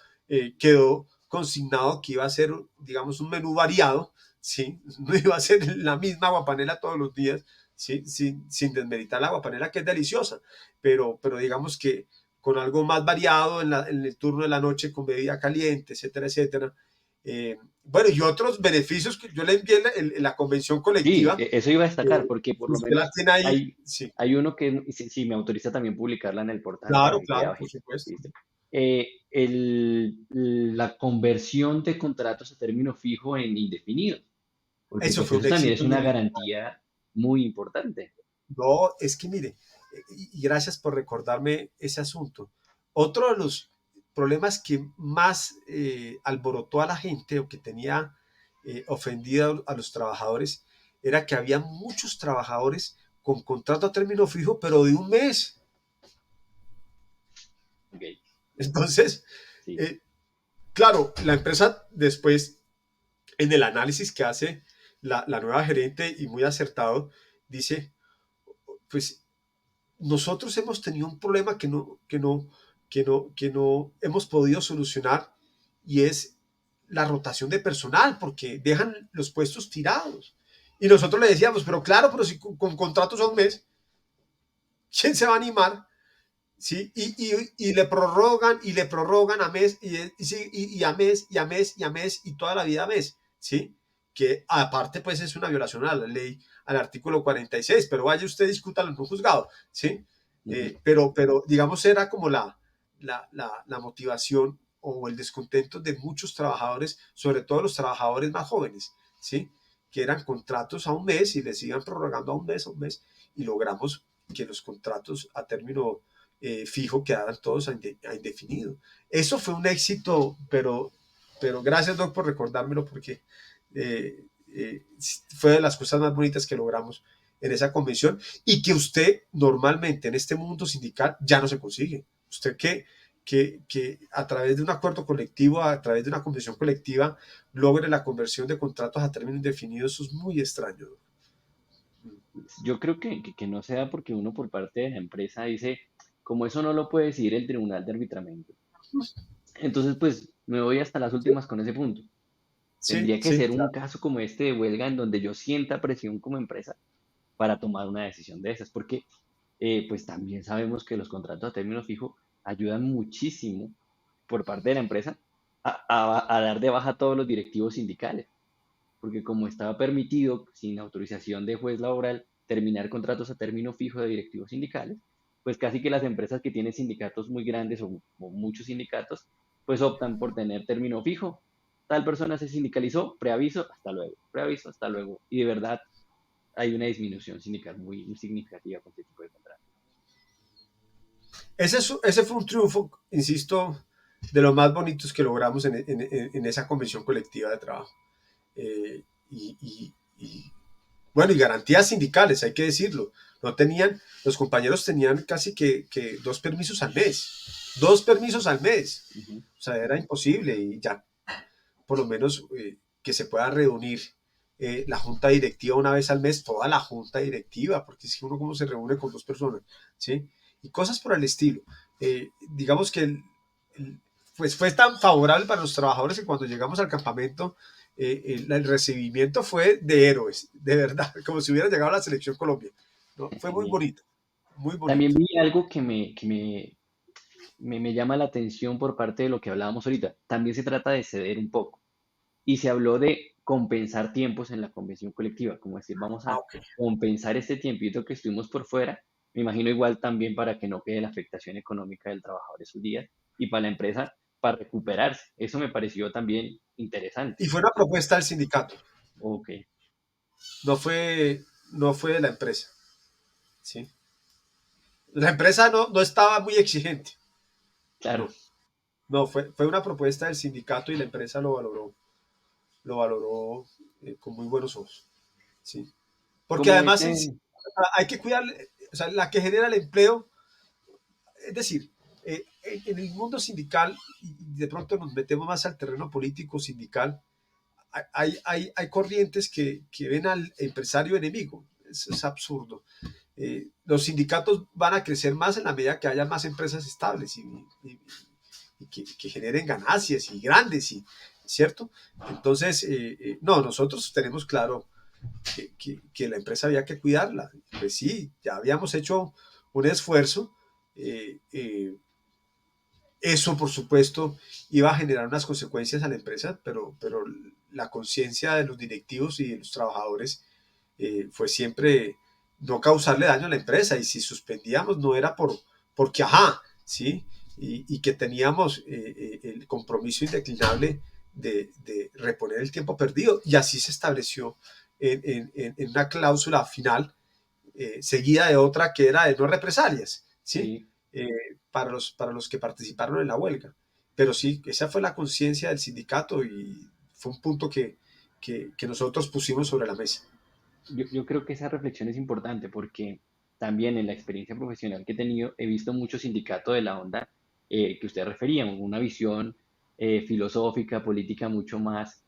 quedó consignado que iba a ser, digamos, un menú variado, ¿sí? No iba a ser la misma aguapanela todos los días, ¿sí? Sin desmeritar la aguapanela, que es deliciosa, pero digamos que con algo más variado en el turno de la noche, con bebida caliente, etcétera, etcétera. Bueno, y otros beneficios que yo le envié en la convención Sí, colectiva, eso iba a destacar, porque por lo usted la menos tiene ahí, hay, sí, hay uno que, si me autoriza también publicarla en el portal para claro, que quede claro, por bajito. supuesto. ¿Listo? La conversión de contratos a término fijo en indefinido, porque Eso pues fue un eso también es éxito una muy. garantía muy importante. No, es que mire, y gracias por recordarme ese asunto. Otro de los problemas que más alborotó a la gente o que tenía ofendido a los trabajadores era que había muchos trabajadores con contrato a término fijo, pero de un mes. Ok, Entonces, sí. eh, claro, la empresa después, en el análisis que hace la nueva gerente y muy acertado, dice, pues nosotros hemos tenido un problema que no hemos podido solucionar, y es la rotación de personal, porque dejan los puestos tirados. Y nosotros le decíamos, pero claro, pero si con contratos a un mes, ¿quién se va a animar? ¿Sí? Y le prorrogan a mes, y a mes, y a mes, y a mes, y toda la vida a mes, ¿sí? Que aparte, pues, es una violación a la ley, al artículo 46, pero vaya usted, discútalo en un juzgado, ¿sí? Ujú. Pero, digamos, era como la motivación o el descontento de muchos trabajadores, sobre todo los trabajadores más jóvenes, ¿sí? Que eran contratos a un mes y les iban prorrogando a un mes, y logramos que los contratos a término fijo quedaran todos a indefinido. Eso fue un éxito, pero gracias, Doc, por recordármelo, porque eh, fue de las cosas más bonitas que logramos en esa convención, y que usted normalmente en este mundo sindical ya no se consigue. Usted que a través de un acuerdo colectivo, a través de una convención colectiva, logre la conversión de contratos a término indefinido, eso es muy extraño. Yo creo que no se da porque uno por parte de la empresa dice, como eso no lo puede decidir el tribunal de arbitramiento. Entonces, pues me voy hasta las Sí, últimas con ese punto. sí, Tendría que sí, ser un claro. caso como este de huelga en donde yo sienta presión como empresa para tomar una decisión de esas, porque pues también sabemos que los contratos a término fijo ayudan muchísimo por parte de la empresa a dar de baja a todos los directivos sindicales, porque como estaba permitido, sin autorización de juez laboral, terminar contratos a término fijo de directivos sindicales, pues casi que las empresas que tienen sindicatos muy grandes o muchos sindicatos, pues optan por tener término fijo. Tal persona se sindicalizó, preaviso, hasta luego, preaviso, hasta luego. Y de verdad hay una disminución sindical muy significativa con este tipo de contratos. Ese fue un triunfo, insisto, de los más bonitos que logramos en esa convención colectiva de trabajo. Eh, y, y, y, bueno, y garantías sindicales, hay que decirlo. No tenían, los compañeros tenían casi que 2 permisos al mes. 2 permisos al mes. Uh -huh. O sea, era imposible y ya, por lo menos que se pueda reunir la junta directiva una vez al mes, toda la junta directiva, porque si uno como se reúne con 2 personas, ¿sí? Y cosas por el estilo. Digamos que pues fue tan favorable para los trabajadores que cuando llegamos al campamento, el recibimiento fue de héroes, de verdad, como si hubiera llegado a la selección Colombia. ¿No? Fue muy Genial. bonito, muy También bonito. vi algo me llama la atención por parte de lo que hablábamos ahorita. También se trata de ceder un poco. Y se habló de compensar tiempos en la convención colectiva, como decir, vamos Ah, a ok. compensar este tiempito que estuvimos por fuera, me imagino igual también para que no quede la afectación económica del trabajador esos días y para la empresa para recuperarse. Eso me pareció también interesante. Y fue No una sé. propuesta del sindicato, Ok, no fue de la empresa, ¿sí? La empresa no estaba muy exigente, claro, no, no, fue una propuesta del sindicato y la empresa lo valoró con muy buenos ojos, ¿sí? Porque como además ese, hay que cuidar, o sea, la que genera el empleo, es decir, en el mundo sindical, y de pronto nos metemos más al terreno político sindical, hay corrientes que ven al empresario enemigo. Eso es absurdo. Los sindicatos van a crecer más en la medida que haya más empresas estables y que generen ganancias y grandes, ¿cierto? Entonces, no, nosotros tenemos claro que la empresa había que cuidarla. Pues sí, ya habíamos hecho un esfuerzo. eh, eh, Eso, por supuesto, iba a generar unas consecuencias a la empresa, pero la conciencia de los directivos y de los trabajadores fue siempre no causarle daño a la empresa. Y si suspendíamos, no era porque, ajá, ¿sí? Y que teníamos el compromiso indeclinable de reponer el tiempo perdido. Y así se estableció en una cláusula final, seguida de otra que era de no represalias, ¿sí? sí, Eh, para los que participaron en la huelga. Pero sí, esa fue la conciencia del sindicato y fue un punto que nosotros pusimos sobre la mesa. yo creo que esa reflexión es importante porque también en la experiencia profesional que he tenido he visto mucho sindicato de la onda que usted refería, una visión filosófica, política mucho más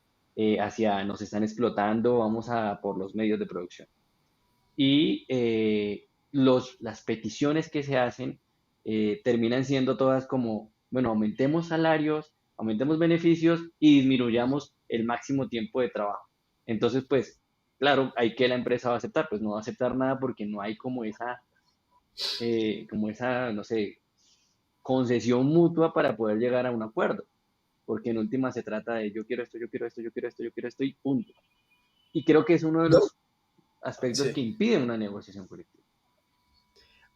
hacia nos están explotando, vamos a por los medios de producción. Y las peticiones que se hacen terminan siendo todas como, bueno, aumentemos salarios, aumentemos beneficios y disminuyamos el máximo tiempo de trabajo. Entonces, pues, claro, hay que la empresa va a aceptar, pues no va a aceptar nada porque no hay como esa, no sé, concesión mutua para poder llegar a un acuerdo, porque en última se trata de yo quiero esto, yo quiero esto, yo quiero esto, yo quiero esto y punto. Y creo que es uno de No, los aspectos que sí. impiden una negociación colectiva.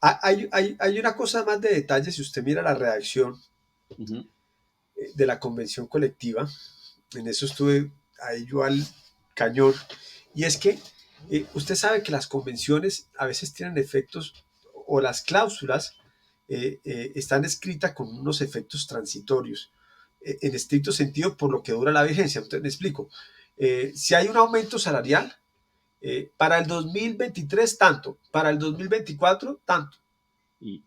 Hay una cosa más de detalle, si usted mira la redacción Ujú. de la convención colectiva, en eso estuve ahí yo al cañón, y es que usted sabe que las convenciones a veces tienen efectos, o las cláusulas están escritas con unos efectos transitorios, en estricto sentido por lo que dura la vigencia. Entonces me explico. Si hay un aumento salarial, para el 2023 tanto, para el 2024 tanto, Y,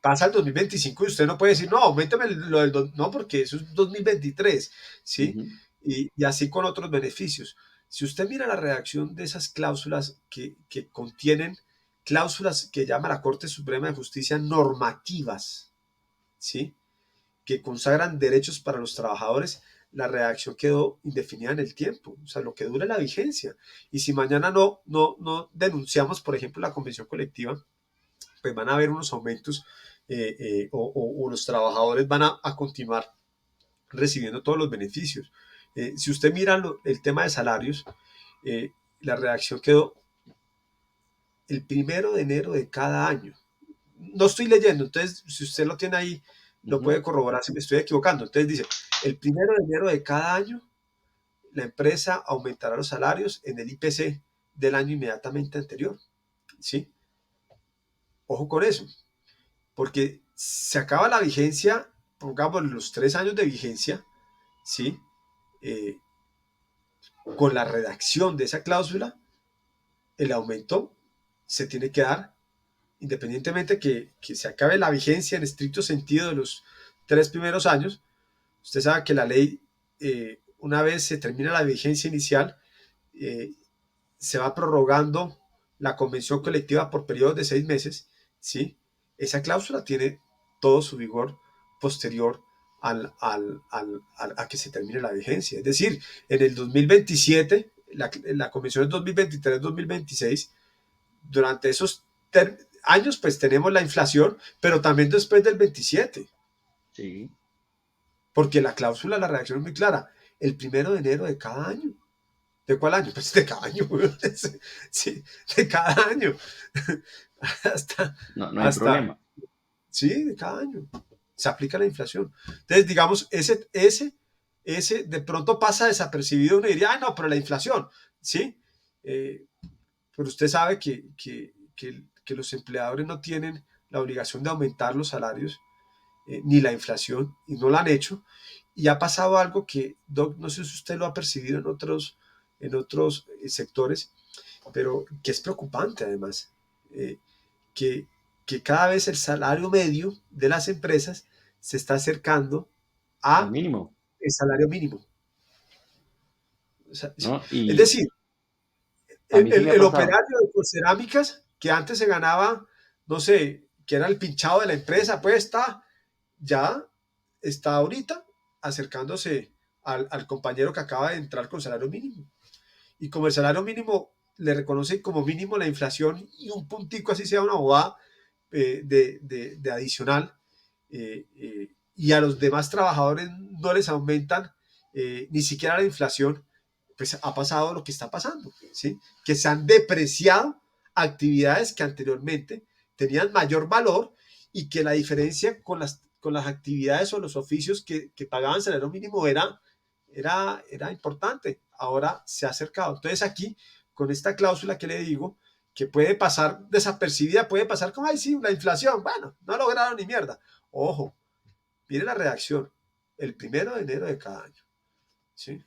pasa el 2025 y usted no puede decir, no, aumentame lo no, porque eso es 2023, ¿sí? ujú, Y así con otros beneficios. Si usted mira la redacción de esas cláusulas que contienen cláusulas que llama la Corte Suprema de Justicia normativas, ¿sí? Que consagran derechos para los trabajadores, la redacción quedó indefinida en el tiempo, o sea, lo que dura la vigencia. Y si mañana no denunciamos, por ejemplo, la convención colectiva, pues van a haber unos aumentos o los trabajadores van a continuar recibiendo todos los beneficios. Si usted mira el tema de salarios, eh, la redacción quedó el 1 de enero de cada año. No estoy leyendo, entonces si usted lo tiene ahí, lo Ujú. puede corroborar si me estoy equivocando. Entonces dice, el 1 de enero de cada año, la empresa aumentará los salarios en el IPC del año inmediatamente anterior. ¿Sí? Ojo con eso, porque se acaba la vigencia, pongamos los 3 años de vigencia, ¿sí? Eh, con la redacción de esa cláusula, el aumento se tiene que dar independientemente que se acabe la vigencia en estricto sentido de los 3 primeros años. Usted sabe que la ley, una vez se termina la vigencia inicial, eh, se va prorrogando la convención colectiva por periodos de 6 meses, ¿sí? Esa cláusula tiene todo su vigor posterior a que se termine la vigencia. Es decir, en el 2027, la convención es 2023-2026, durante esos años pues tenemos la inflación, pero también después del 27, Sí. porque la cláusula, la redacción es muy clara, el 1 de enero de cada año. ¿De cuál año? Pues de cada año, sí, de cada año. hasta, No, no hay hasta, problema. sí, de cada año. Se aplica la inflación. Entonces, digamos, ese de pronto pasa desapercibido. Uno diría, ah, no, pero la inflación, ¿sí? Eh, pero usted sabe que los empleadores no tienen la obligación de aumentar los salarios, ni la inflación, y no lo han hecho. Y ha pasado algo que, Doc, no sé si usted lo ha percibido en otros sectores, pero que es preocupante además, que, que cada vez el salario medio de las empresas se está acercando Al a mínimo, el salario mínimo. O sea, ¿no? es Y decir, a el, mí sí me el, ha el pasado. operario de Cerámicas, que antes se ganaba, no sé, que era el pinchado de la empresa, pues ya está ahorita acercándose al compañero que acaba de entrar con salario mínimo. Y como el salario mínimo le reconoce como mínimo la inflación y un puntico así sea una bobada de adicional, y a los demás trabajadores no les aumentan ni siquiera la inflación, pues ha pasado lo que está pasando, ¿sí? Que se han depreciado actividades que anteriormente tenían mayor valor y que la diferencia con las actividades o los oficios que pagaban salario mínimo era importante. Ahora se ha acercado. Entonces aquí, con esta cláusula que le digo, que puede pasar desapercibida, puede pasar como, ay, sí, la inflación, bueno, no lograron ni mierda. Ojo, mire la redacción, el 1 de enero de cada año. ¿Sí?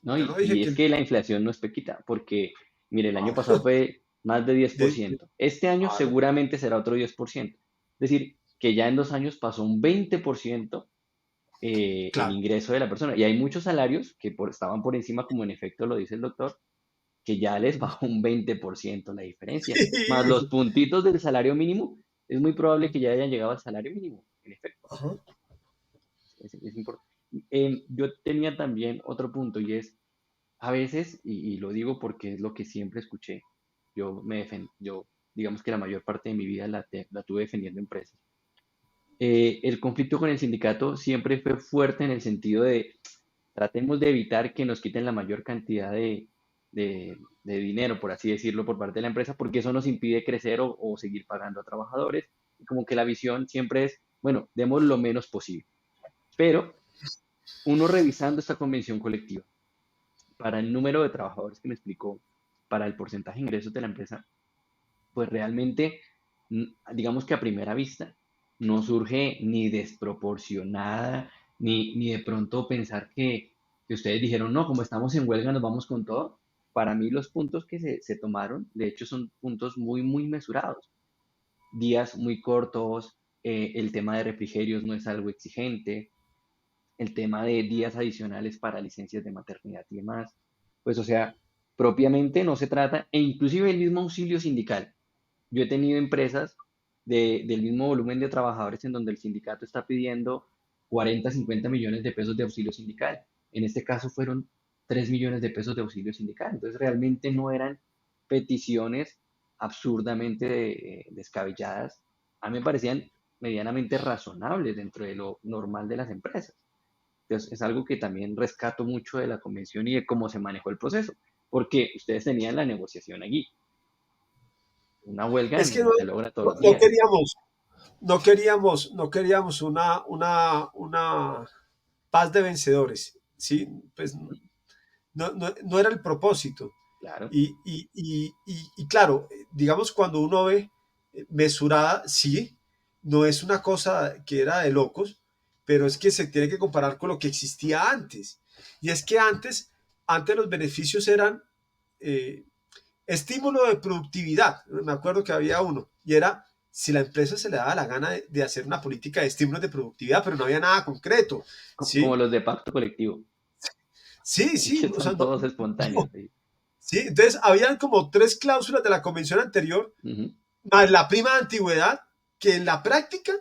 ¿No? Yo no dije Y que es que la inflación no es pequita, porque, mire, el año pasado ah, fue más de diez por de, ciento Este año claro, seguramente será otro 10%. Es decir, que ya en 2 años pasó un 20% el claro. ingreso de la persona. Y hay muchos salarios que estaban por encima, como en efecto lo dice el doctor, que ya les bajó un 20% la diferencia. Más los Sí. puntitos del salario mínimo, es muy probable que ya hayan llegado al salario mínimo, en efecto. Ajá. Es importante. Yo tenía también otro punto y es, a veces, y lo digo porque es lo que siempre escuché, yo digamos que la mayor parte de mi vida la tuve defendiendo empresas. El conflicto con el sindicato siempre fue fuerte en el sentido de tratemos de evitar que nos quiten la mayor cantidad de dinero, por así decirlo, por parte de la empresa, porque eso nos impide crecer o seguir pagando a trabajadores. Y como que la visión siempre es, bueno, demos lo menos posible. Pero uno revisando esta convención colectiva, para el número de trabajadores que me explicó, para el porcentaje de ingresos de la empresa, pues realmente, digamos que a primera vista, no surge ni desproporcionada, ni de pronto pensar que ustedes dijeron, no, como estamos en huelga, nos vamos con todo. Para mí los puntos que se tomaron, de hecho, son puntos muy, muy mesurados. Días muy cortos, el tema de refrigerios no es algo exigente, el tema de días adicionales para licencias de maternidad y demás. Pues o sea, propiamente no se trata, e inclusive el mismo auxilio sindical. Yo he tenido empresas del mismo volumen de trabajadores en donde el sindicato está pidiendo 40, 50 millones de pesos de auxilio sindical. En este caso fueron 3 millones de pesos de auxilio sindical. Entonces realmente no eran peticiones absurdamente descabelladas, a mí me parecían medianamente razonables dentro de lo normal de las empresas. Entonces, es algo que también rescato mucho de la convención y de cómo se manejó el proceso, porque ustedes tenían la negociación allí. Una huelga Es que no se logra todos los no días. queríamos, no queríamos una paz de vencedores, ¿sí? Pues no era el propósito. Claro, Y claro, digamos, cuando uno ve mesurada, sí, no es una cosa que era de locos, pero es que se tiene que comparar con lo que existía antes. Y es que antes los beneficios eran eh, estímulo de productividad. Me acuerdo que había uno, y era si la empresa se le daba la gana de hacer una política de estímulos de productividad, pero no había nada concreto, como ¿sí? los de pacto colectivo, Sí, sí, que o sea, son todos espontáneos. Sí. sí, entonces habían como tres cláusulas de la convención anterior, Ujú. más la prima de antigüedad, que en la práctica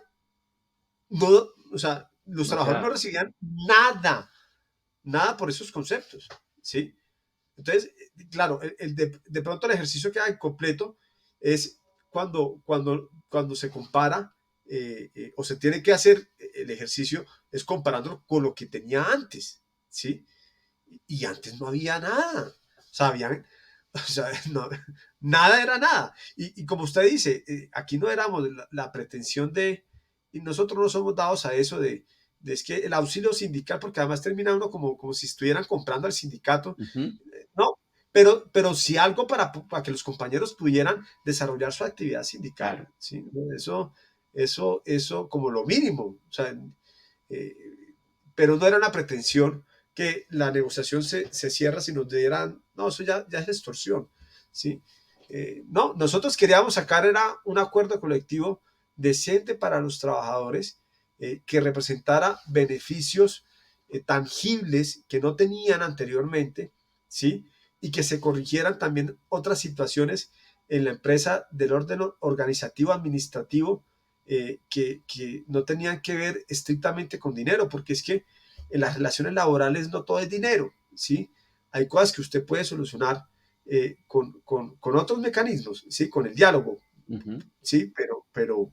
no, o sea, los No se trabajadores no da. recibían nada, nada por esos conceptos, ¿sí? Entonces, claro, de pronto el ejercicio queda incompleto es cuando se compara o se tiene que hacer el ejercicio, es comparándolo con lo que tenía antes, ¿sí? Y antes no había nada. O sea, o sea no, nada era nada. Y como usted dice, aquí no éramos la pretensión y nosotros no somos dados a eso es que el auxilio sindical, porque además termina uno como si estuvieran comprando al sindicato, Ujú. no, pero sí algo para que los compañeros pudieran desarrollar su actividad sindical, Claro. ¿sí? Eso como lo mínimo, o sea, eh, pero no era una pretensión que la negociación se cierra si nos dieran, no, eso ya es extorsión, ¿sí? No, nosotros queríamos sacar era un acuerdo colectivo decente para los trabajadores que representara beneficios tangibles que no tenían anteriormente, ¿sí? Y que se corrigieran también otras situaciones en la empresa del orden organizativo administrativo que no tenían que ver estrictamente con dinero, porque es que en las relaciones laborales no todo es dinero, ¿sí? Hay cosas que usted puede solucionar con otros mecanismos, ¿sí? Con el diálogo, Ujú. ¿sí? Pero,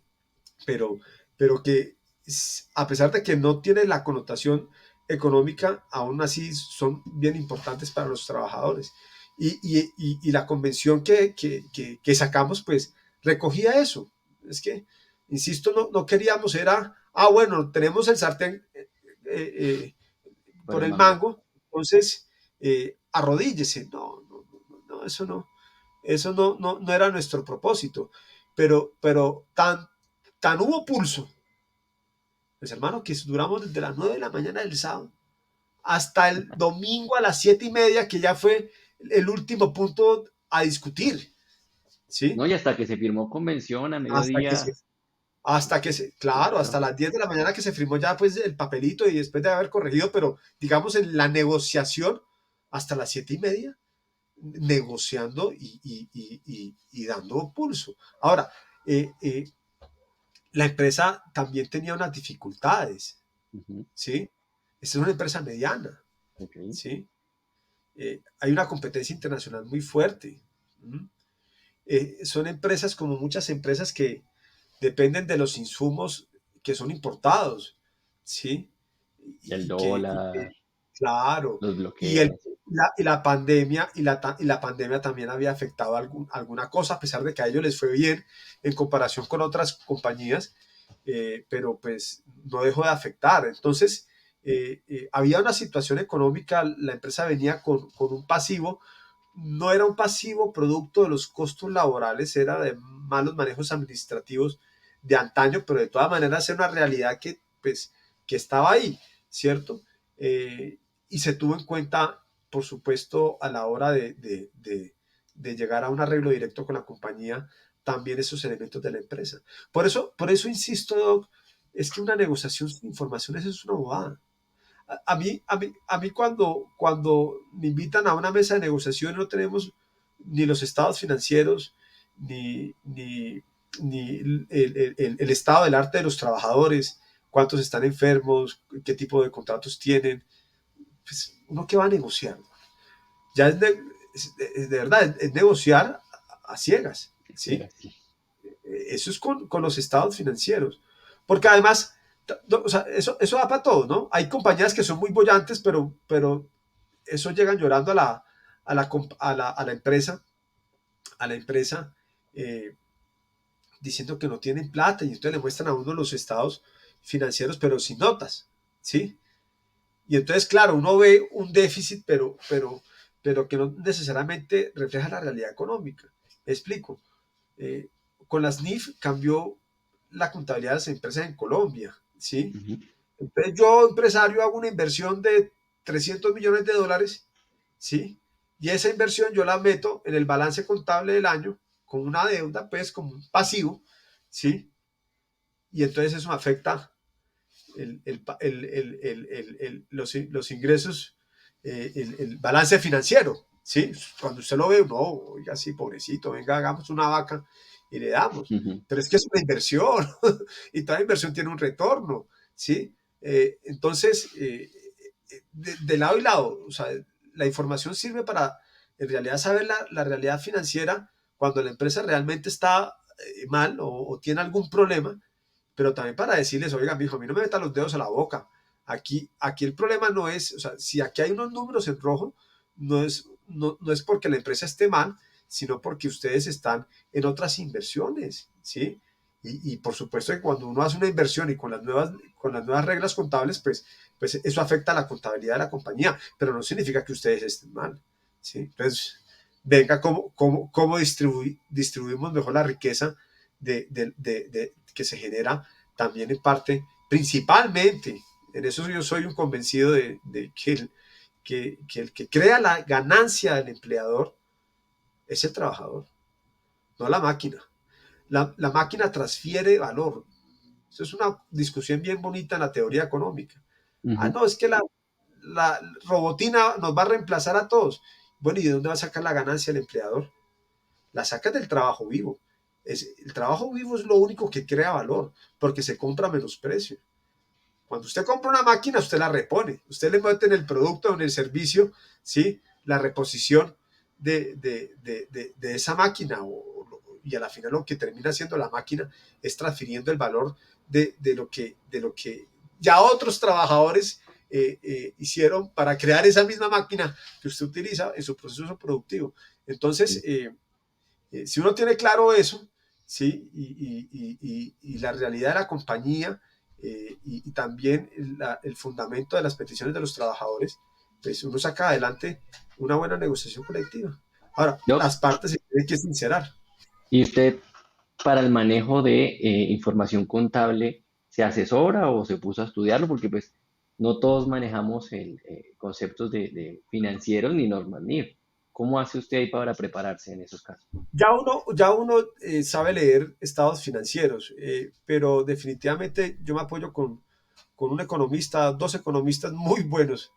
pero que a pesar de que no tiene la connotación económica, aún así son bien importantes para los trabajadores. Y la convención que sacamos, pues, recogía eso. Es que, insisto, no queríamos, era, bueno, tenemos el sartén eh, Por por el el mango. mango, entonces arrodíllese. No, eso no era nuestro propósito. Pero tan hubo pulso, pues hermano, que duramos desde las 9 de la mañana del sábado hasta el domingo a las 7:30, que ya fue el último punto a discutir, ¿sí? No, y hasta que se firmó convención a Hasta que se, mediodía, claro, hasta claro. las 10 de la mañana que se firmó ya pues el papelito y después de haber corregido, pero digamos en la negociación hasta las 7:30, negociando y dando pulso. Ahora, eh, eh, la empresa también tenía unas dificultades, Ujú. ¿sí? Esta es una empresa mediana, Ok. ¿sí? Hay una competencia internacional muy fuerte. ¿Mm? Son empresas como muchas empresas que dependen de los insumos que son importados, ¿sí? El Y que, dólar, claro, los y, el, bloqueos. la pandemia y la pandemia también había afectado alguna cosa, a pesar de que a ellos les fue bien en comparación con otras compañías, pero pues no dejó de afectar. Entonces, había una situación económica, la empresa venía con un pasivo, no era un pasivo producto de los costos laborales, era de malos manejos administrativos de antaño, pero de todas maneras era una realidad pues, que estaba ahí, ¿cierto? Y se tuvo en cuenta, por supuesto, a la hora de llegar a un arreglo directo con la compañía, también esos elementos de la empresa. Por eso insisto, Doc, es que una negociación sin información es una bobada. A mí cuando me invitan a una mesa de negociación no tenemos ni los estados financieros, ni el estado del arte de los trabajadores, cuántos están enfermos, qué tipo de contratos tienen. Pues, ¿uno qué va a negociar? Ya de verdad, es negociar a ciegas. ¿sí? Pero sí. Eso es con los estados financieros. Porque además, o sea, eso da para todo, ¿no? Hay compañías que son muy bollantes, pero eso llegan llorando a la empresa eh, diciendo que no tienen plata y entonces le muestran a uno los estados financieros, pero sin notas, ¿sí? Y entonces, claro, uno ve un déficit, pero que no necesariamente refleja la realidad económica. Me explico. Eh, con las NIF cambió la contabilidad de las empresas en Colombia, ¿sí? Ujú, Entonces yo, empresario, hago una inversión de 300 millones de dólares, ¿sí? Y esa inversión yo la meto en el balance contable del año con una deuda, pues como un pasivo, ¿sí? Y entonces eso afecta los ingresos, el balance financiero, ¿sí? Cuando usted lo ve, no, oiga, sí, pobrecito, venga, hagamos una vaca y le damos. ujú, Pero es que es una inversión y toda inversión tiene un retorno, ¿sí? Entonces, de lado y lado, o sea, la información sirve para en realidad saber la realidad financiera cuando la empresa realmente está mal o tiene algún problema, pero también para decirles, oigan, mijo, a mí no me metan los dedos a la boca. Aquí el problema no es, o sea, si aquí hay unos números en rojo, no es porque la empresa esté mal, sino porque ustedes están en otras inversiones, ¿sí? Y por supuesto que cuando uno hace una inversión y con las nuevas reglas contables, pues eso afecta a la contabilidad de la compañía, pero no significa que ustedes estén mal, ¿sí? Entonces, venga, ¿cómo distribuimos mejor la riqueza que se genera también en parte, principalmente, en eso yo soy un convencido de que el que crea la ganancia del empleador es el trabajador, no la máquina. La máquina transfiere valor. Eso es una discusión bien bonita en la teoría económica. Ah, ujú. no, es que la robotina nos va a reemplazar a todos. Bueno, ¿y de dónde va a sacar la ganancia el empleador? La saca del trabajo vivo. El trabajo vivo es lo único que crea valor, porque se compra a menos precio. Cuando usted compra una máquina, usted la repone. Usted le mete en el producto o en el servicio, ¿sí? La reposición de esa máquina. Y a la final lo que termina haciendo la máquina es transfiriendo el valor de lo que ya otros trabajadores hicieron para crear esa misma máquina que usted utiliza en su proceso productivo. Entonces, Sí. si uno tiene claro eso, ¿sí? Y la realidad de la compañía y también el fundamento de las peticiones de los trabajadores, pues uno saca adelante una buena negociación colectiva. Ahora, Yo, las partes se tienen que sincerar. ¿y usted para el manejo de información contable se asesora o se puso a estudiarlo? Porque pues no todos manejamos conceptos de financieros ni normas NIF. ¿Cómo hace usted ahí para prepararse en esos casos? Ya uno sabe leer estados financieros, pero definitivamente yo me apoyo con un economista, dos economistas muy buenos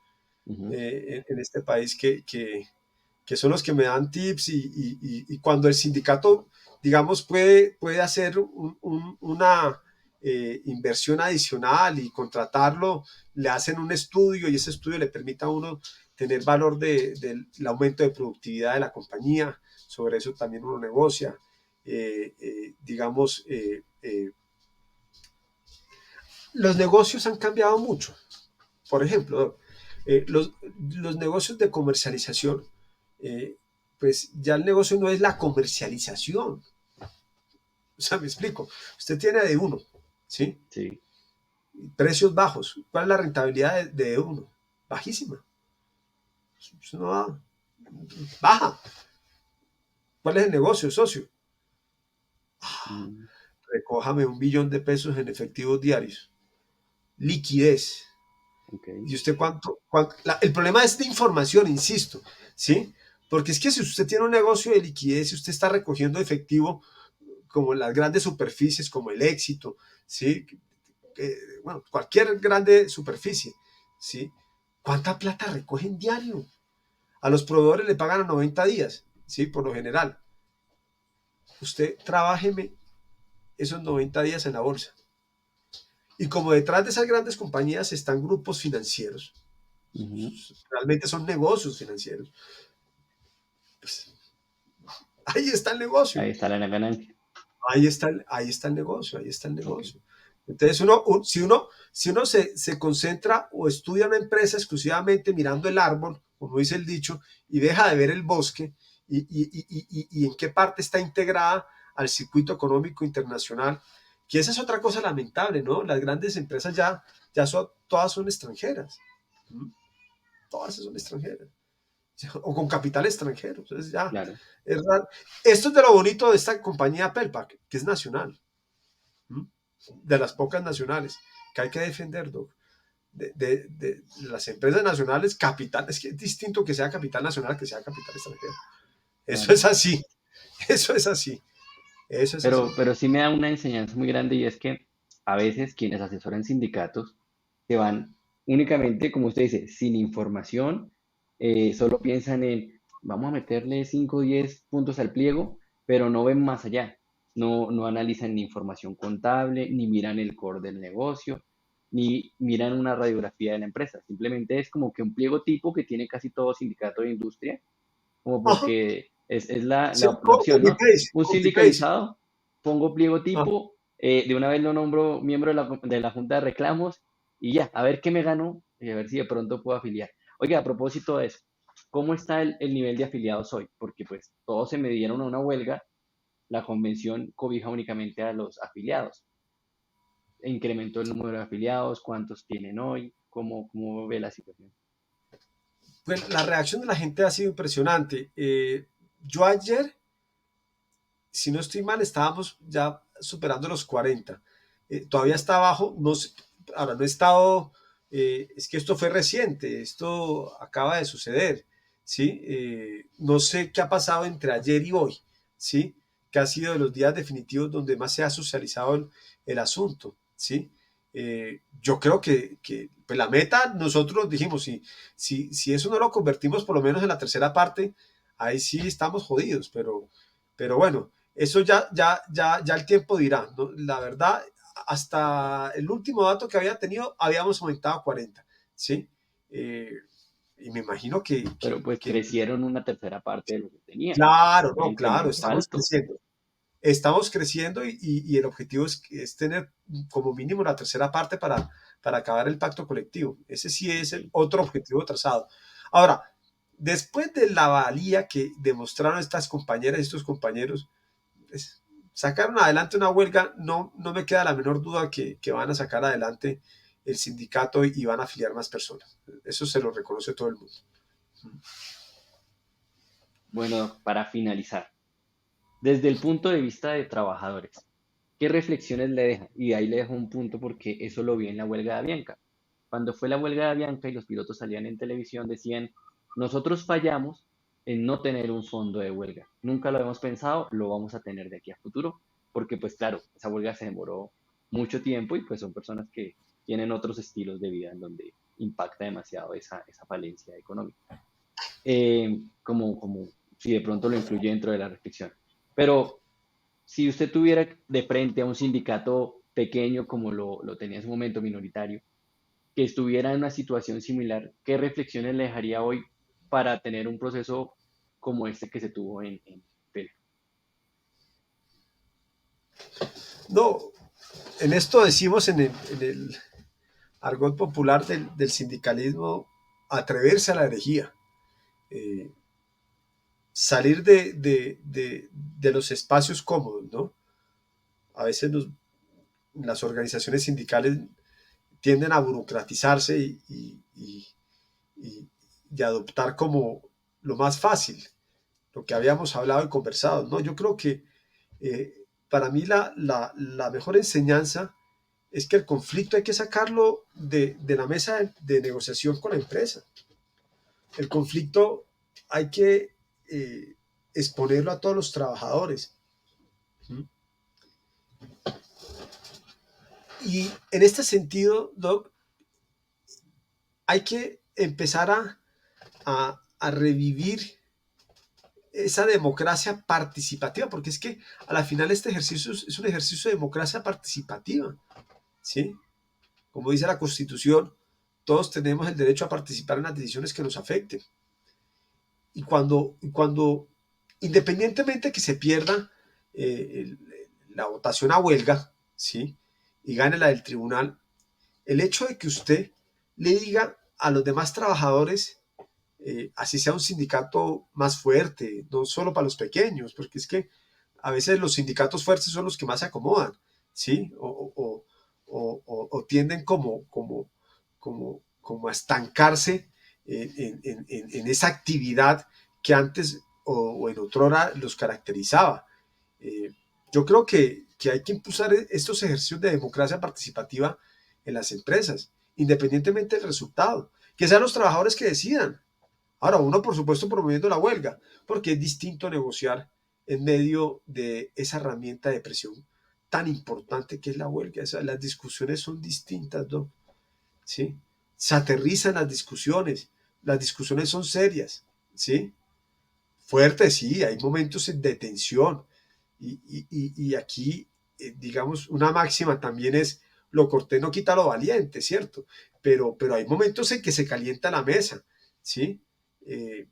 Ujú, en este país que son los que me dan tips y cuando el sindicato, digamos, puede hacer una inversión adicional y contratarlo, le hacen un estudio y ese estudio le permite a uno tener valor del aumento de productividad de la compañía, sobre eso también uno negocia. Digamos, los negocios han cambiado mucho. Por ejemplo, eh, los, los negocios de comercialización, eh, pues ya el negocio no es la comercialización. O sea, me explico. Usted tiene de uno, ¿sí? sí. Precios bajos. ¿Cuál es la rentabilidad de uno? Bajísima. Eso no va, baja. ¿Cuál es el negocio, socio? Mm, Recójame 1 billón de pesos en efectivos diarios. Liquidez. ok. ¿Y usted el problema es de información, insisto, ¿sí? Porque es que si usted tiene un negocio de liquidez y usted está recogiendo efectivo, como las grandes superficies, como el Éxito, ¿sí? Bueno, cualquier grande superficie, ¿sí? ¿Cuánta plata recogen diario? A los proveedores le pagan a 90 días, ¿sí? Por lo general. Usted trabájeme esos 90 días en la bolsa. Y como detrás de esas grandes compañías están grupos financieros, Ujú, realmente son negocios financieros, pues Ahí está el negocio. Ahí está la ganancia. Ahí está el negocio, ahí está el Ok. negocio. Entonces, si uno se concentra o estudia una empresa exclusivamente mirando el árbol, como dice el dicho, y deja de ver el bosque y en qué parte está integrada al circuito económico internacional, que esa es otra cosa lamentable, ¿no? Las grandes empresas todas son extranjeras. ¿Mm? Todas son extranjeras. O con capital extranjero. Entonces ya, Claro. es raro. Esto es de lo bonito de esta compañía Pelpac, que es nacional. ¿Mm? De las pocas nacionales que hay que defender, Doc. De las empresas nacionales, capital, es que es distinto que sea capital nacional que sea capital extranjero. Eso Claro. es así, eso es así, eso es así. Pero sí me da una enseñanza muy grande y es que a veces quienes asesoran sindicatos se van únicamente, como usted dice, sin información, solo piensan en, vamos a meterle 5 o 10 puntos al pliego, pero no ven más allá. No analizan ni información contable, ni miran el core del negocio, ni miran una radiografía de la empresa. Simplemente es como que un pliego tipo que tiene casi todo sindicato de industria como Ajá. porque es Sí, la opción, ¿no? Un copy paste. sindicalizado, pongo pliego Ah, tipo, de una vez lo nombro miembro de la Junta de Reclamos y ya, a ver qué me gano y a ver si de pronto puedo afiliar. Oiga, a propósito de eso, ¿cómo está el nivel de afiliados hoy? Porque pues todos se midieron a una huelga, la convención cobija únicamente a los afiliados. ¿Incrementó el número de afiliados? ¿Cuántos tienen hoy? ¿Cómo ve la situación? pues la reacción de la gente ha sido impresionante. Yo ayer, si no estoy mal, estábamos ya superando los 40. Todavía está abajo, no sé, ahora no he estado, es que esto fue reciente, esto acaba de suceder, ¿sí? No sé qué ha pasado entre ayer y hoy, ¿sí? Que ha sido de los días definitivos donde más se ha socializado el asunto, ¿sí? Yo creo que pues la meta, nosotros dijimos, si eso no lo convertimos por lo menos en la tercera parte, ahí sí estamos jodidos, pero bueno, eso ya el tiempo dirá, ¿no? La verdad, hasta el último dato que había tenido, habíamos aumentado a 40, ¿sí? Eh, y me imagino Pero pues crecieron una tercera parte de lo que tenían. claro, Un no, claro, incremento estamos alto. creciendo. Estamos creciendo y el objetivo es tener como mínimo la tercera parte para acabar el pacto colectivo. Ese sí es el Ok. otro objetivo trazado. Ahora, después de la valía que demostraron estas compañeras y estos compañeros, pues, sacaron adelante una huelga, no me queda la menor duda que van a sacar adelante el sindicato y van a afiliar más personas. Eso se lo reconoce todo el mundo. Bueno, para finalizar, desde el punto de vista de trabajadores, ¿qué reflexiones le deja? Y ahí le dejo un punto porque eso lo vi en la huelga de Avianca. Cuando fue la huelga de Avianca y los pilotos salían en televisión, decían, nosotros fallamos en no tener un fondo de huelga. Nunca lo hemos pensado, lo vamos a tener de aquí a futuro, porque pues claro, esa huelga se demoró mucho tiempo y pues son personas que tienen otros estilos de vida en donde impacta demasiado esa falencia económica. Como si de pronto lo incluye dentro de la reflexión. Pero si usted tuviera de frente a un sindicato pequeño como lo tenía en su momento minoritario, que estuviera en una situación similar, ¿qué reflexiones le dejaría hoy para tener un proceso como este que se tuvo en Pel? No, en esto decimos en el argot popular del sindicalismo, atreverse a la herejía, eh, salir de los espacios cómodos, ¿no? A veces las organizaciones sindicales tienden a burocratizarse y, y adoptar como lo más fácil, lo que habíamos hablado y conversado, ¿no? Yo creo que para mí la mejor enseñanza es que el conflicto hay que sacarlo de la mesa de negociación con la empresa. El conflicto hay que exponerlo a todos los trabajadores. ¿Mm? Y en este sentido, Doc, hay que empezar a revivir esa democracia participativa, porque es que a la final este ejercicio es un ejercicio de democracia participativa, ¿sí? Como dice la Constitución, todos tenemos el derecho a participar en las decisiones que nos afecten. Y cuando independientemente que se pierda la votación a huelga, ¿sí? Y gane la del tribunal, el hecho de que usted le diga a los demás trabajadores, así sea un sindicato más fuerte, no solo para los pequeños, porque es que a veces los sindicatos fuertes son los que más se acomodan, ¿sí? O tienden como a estancarse en esa actividad que antes o en otrora los caracterizaba. Eh, yo creo que hay que impulsar estos ejercicios de democracia participativa en las empresas, independientemente del resultado. Que sean los trabajadores que decidan. Ahora, uno, por supuesto, promoviendo la huelga, porque es distinto negociar en medio de esa herramienta de presión tan importante que es la huelga. O sea, las discusiones son distintas, ¿no? ¿Sí? Se aterrizan las discusiones son serias, ¿sí? Fuertes, sí, hay momentos de tensión, y aquí, digamos, una máxima también es lo cortés no quita lo valiente, ¿cierto? Pero hay momentos en que se calienta la mesa, ¿sí? Eh,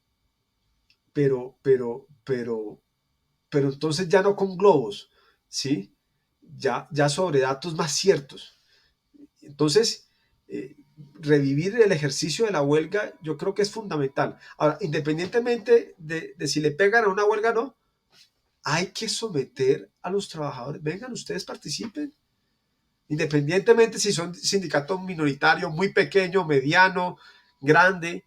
pero entonces ya no con globos, ¿sí? Ya sobre datos más ciertos. Entonces, eh, revivir el ejercicio de la huelga yo creo que es fundamental. Ahora, independientemente de si le pegan a una huelga o no, hay que someter a los trabajadores. Vengan, ustedes participen. Independientemente si son sindicato minoritario, muy pequeño, mediano, grande.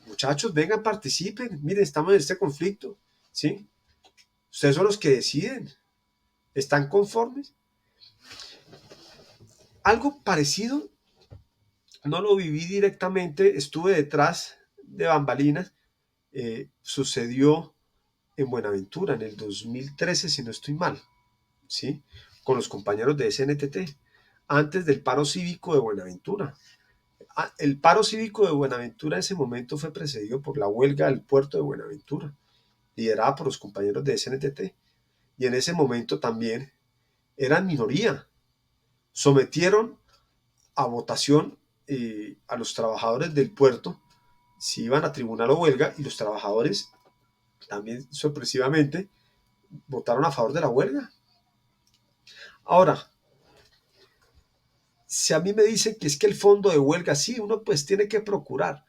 Muchachos, vengan, participen. Miren, estamos en este conflicto. ¿Sí? Ustedes son los que deciden. ¿Están conformes? Algo parecido, no lo viví directamente, estuve detrás de bambalinas. Sucedió en Buenaventura en el 2013, si no estoy mal, ¿sí? Con los compañeros de SNTT, antes del paro cívico de Buenaventura. El paro cívico de Buenaventura en ese momento fue precedido por la huelga del puerto de Buenaventura, liderada por los compañeros de SNTT. Y en ese momento también eran minoría. Sometieron a votación a los trabajadores del puerto si iban a tribunal o huelga, y los trabajadores también sorpresivamente votaron a favor de la huelga. Ahora, si a mí me dicen que es que el fondo de huelga, sí, uno pues tiene que procurar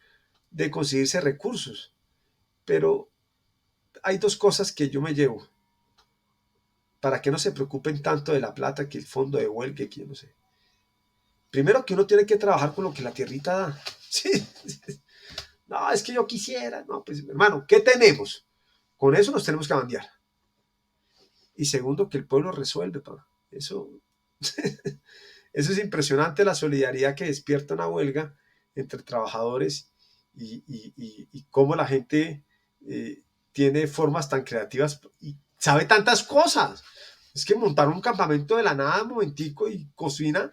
de conseguirse recursos, pero hay dos cosas que yo me llevo para que no se preocupen tanto de la plata, que el fondo de huelga, que yo no sé. Primero, que uno tiene que trabajar con lo que la tierrita da. Sí. No, es que yo quisiera. No, pues hermano, ¿qué tenemos? Con eso nos tenemos que bandear. Y segundo, que el pueblo resuelve, pa. Eso es impresionante, la solidaridad que despierta una huelga entre trabajadores, y cómo la gente tiene formas tan creativas y sabe tantas cosas. Es que montar un campamento de la nada un momentico y cocina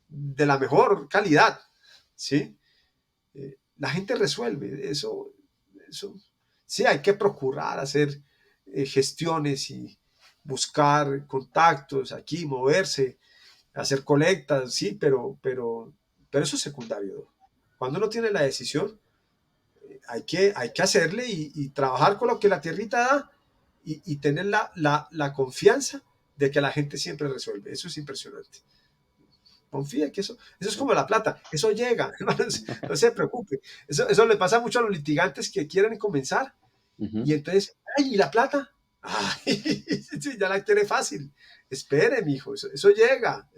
de la mejor calidad, ¿sí? La gente resuelve eso. Sí, hay que procurar hacer gestiones y buscar contactos aquí, moverse, hacer colectas, sí, pero eso es secundario. Cuando uno tiene la decisión, hay que hacerle y trabajar con lo que la tierrita da, y tener la confianza de que la gente siempre resuelve. Eso es impresionante. Confía que eso es como la plata, eso llega, no se preocupe. Eso le pasa mucho a los litigantes que quieren comenzar, y Ujú. entonces, ay, ¿y la plata? Ay, sí, ya la quiere fácil. Espere, mijo, eso llega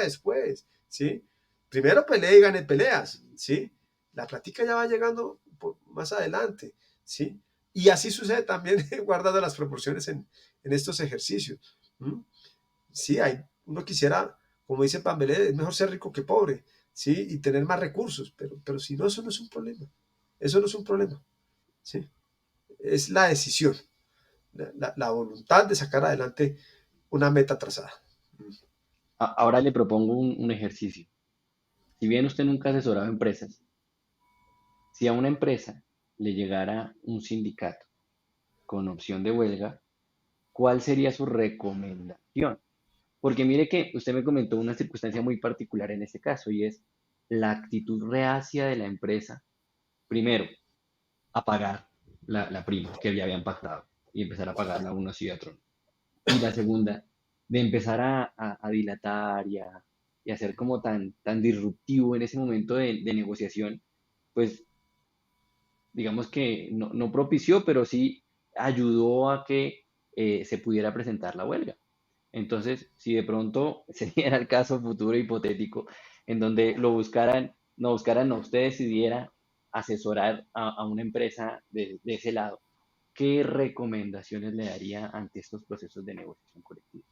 después, ¿sí? Primero pelea y gane peleas, ¿sí? La plática ya va llegando más adelante, ¿sí? Y así sucede también, guardando las proporciones en estos ejercicios. ¿Mm? Sí, uno quisiera, como dice Pambelé, es mejor ser rico que pobre, ¿sí? Y tener más recursos, pero si no, eso no es un problema. Eso no es un problema, ¿sí? Es la decisión, la voluntad de sacar adelante una meta trazada. Ahora le propongo un ejercicio. Si bien usted nunca ha asesorado empresas, si a una empresa le llegara un sindicato con opción de huelga, ¿cuál sería su recomendación? Porque mire que usted me comentó una circunstancia muy particular en este caso, y es la actitud reacia de la empresa, primero, a pagar la prima que ya habían pactado. y empezar a pagarla a uno sí y a otro no. Y la segunda, de empezar a dilatar y a ser como tan disruptivo en ese momento de negociación, pues digamos que no propició, pero sí ayudó a que se pudiera presentar la huelga. Entonces, si de pronto se diera el caso futuro hipotético en donde no, usted decidiera asesorar a una empresa de ese lado, ¿qué recomendaciones le daría ante estos procesos de negociación colectiva?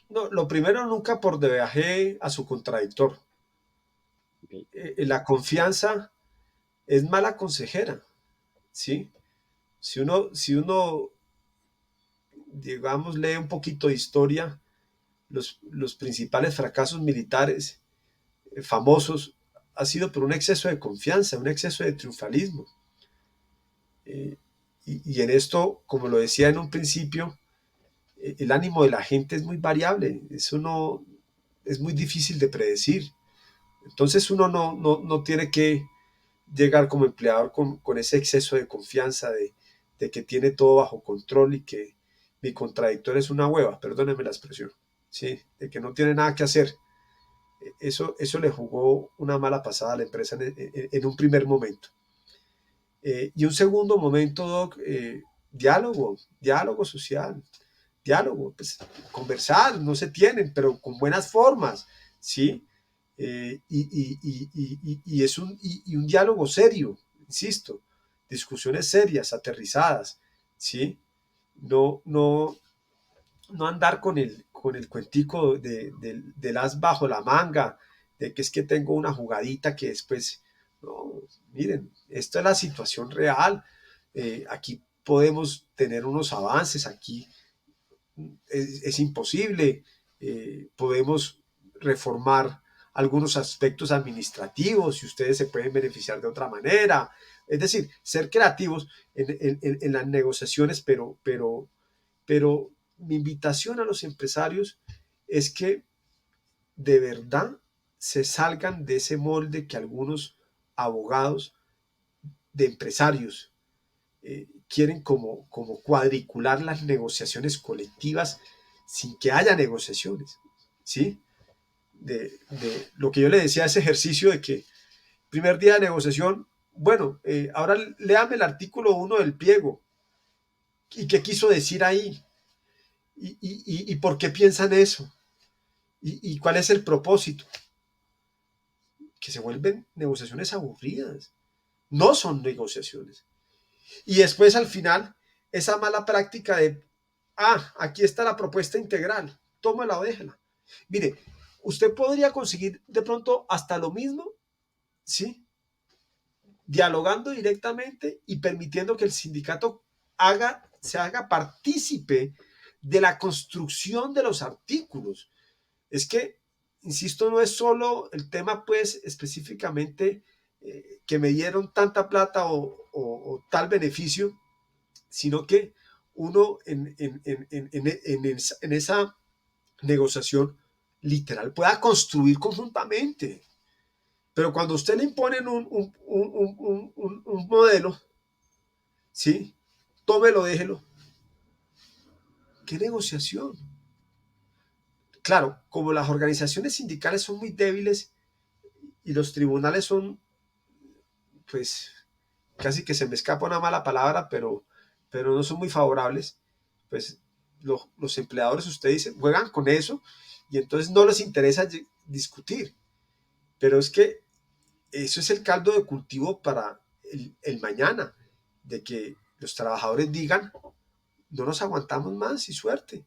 No, lo primero, nunca por debaje a su contradictor. ¿Ok? La confianza es mala consejera, ¿sí? Si uno, digamos, lee un poquito de historia, los principales fracasos militares famosos ha sido por un exceso de confianza, un exceso de triunfalismo. Eh, y en esto, como lo decía en un principio, el ánimo de la gente es muy variable, eso no es muy difícil de predecir. Entonces uno no tiene que llegar como empleador con ese exceso de confianza de que tiene todo bajo control y que mi contradictor es una hueva, perdónenme la expresión, ¿sí? De que no tiene nada que hacer. Eso le jugó una mala pasada a la empresa en un primer momento. Y un segundo momento, Doc, diálogo social, diálogo, pues conversar, no se tienen, pero con buenas formas, ¿sí? Y es un diálogo serio, insisto, discusiones serias, aterrizadas, ¿sí? No andar con el cuentico del as bajo la manga, de que es que tengo una jugadita que después, no, miren, esta es la situación real, aquí podemos tener unos avances, aquí es imposible, podemos reformar algunos aspectos administrativos y ustedes se pueden beneficiar de otra manera. Es decir, ser creativos en las negociaciones, pero mi invitación a los empresarios es que de verdad se salgan de ese molde que algunos abogados de empresarios quieren como cuadricular las negociaciones colectivas sin que haya negociaciones, ¿sí? De lo que yo le decía, ese ejercicio de que primer día de negociación, bueno, ahora léame el artículo 1 del pliego y qué quiso decir ahí y por qué piensan eso y cuál es el propósito, que se vuelven negociaciones aburridas, no son negociaciones. Y después al final, esa mala práctica de, aquí está la propuesta integral, tómala o déjala. Mire, usted podría conseguir de pronto hasta lo mismo, ¿sí? Dialogando directamente y permitiendo que el sindicato se haga partícipe de la construcción de los artículos. Es que, insisto, no es solo el tema, pues, específicamente que me dieron tanta plata o tal beneficio, sino que uno en esa negociación literal pueda construir conjuntamente. Pero cuando usted le imponen un modelo, ¿sí? Tómelo, déjelo. ¿Qué negociación? Claro, como las organizaciones sindicales son muy débiles y los tribunales son, pues, casi que se me escapa una mala palabra, pero no son muy favorables, pues los empleadores, usted dice, juegan con eso y entonces no les interesa discutir. Pero es que eso es el caldo de cultivo para el mañana, de que los trabajadores digan, no nos aguantamos más y suerte.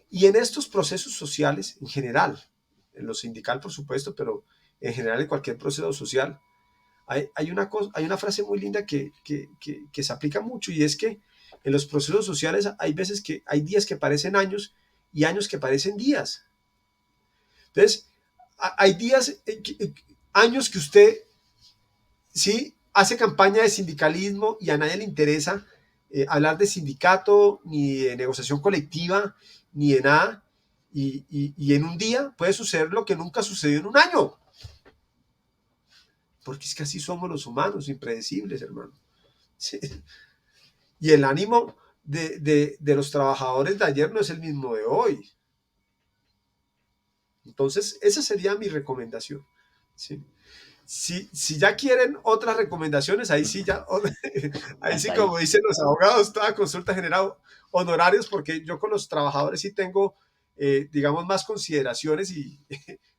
Y en estos procesos sociales, en general, en lo sindical por supuesto, pero en general en cualquier proceso social, hay una frase muy linda que se aplica mucho y es que en los procesos sociales hay veces que hay días que parecen años y años que parecen días. Entonces, hay días, años que usted sí hace campaña de sindicalismo y a nadie le interesa hablar de sindicato, ni de negociación colectiva, ni de nada. Y en un día puede suceder lo que nunca sucedió en un año. Porque es que así somos los humanos, impredecibles, hermano. Sí. y el ánimo de los trabajadores de ayer no es el mismo de hoy. Entonces, esa sería mi recomendación. ¿Sí? Si ya quieren otras recomendaciones, ahí sí ya, ahí sí Hasta ahí. como dicen los abogados, toda consulta general, honorarios, porque yo con los trabajadores sí tengo, digamos, más consideraciones,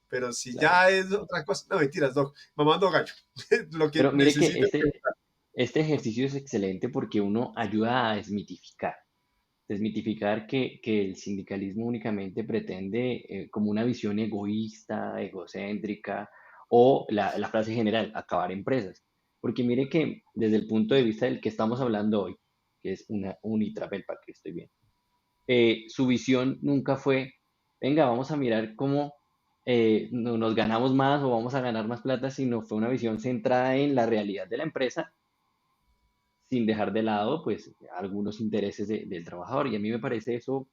pero si Claro. ya es otra cosa, no mentiras, no, mamando gallo, lo que Pero mire que necesiten preguntar. este ejercicio es excelente porque uno ayuda a desmitificar que el sindicalismo únicamente pretende como una visión egoísta, egocéntrica o la frase general, acabar empresas. Porque mire que desde el punto de vista del que estamos hablando hoy, que es una Unitrapel, para que estoy bien, su visión nunca fue, venga, vamos a mirar cómo nos ganamos más o vamos a ganar más plata, sino fue una visión centrada en la realidad de la empresa sin dejar de lado pues algunos intereses del trabajador. Y a mí me parece eso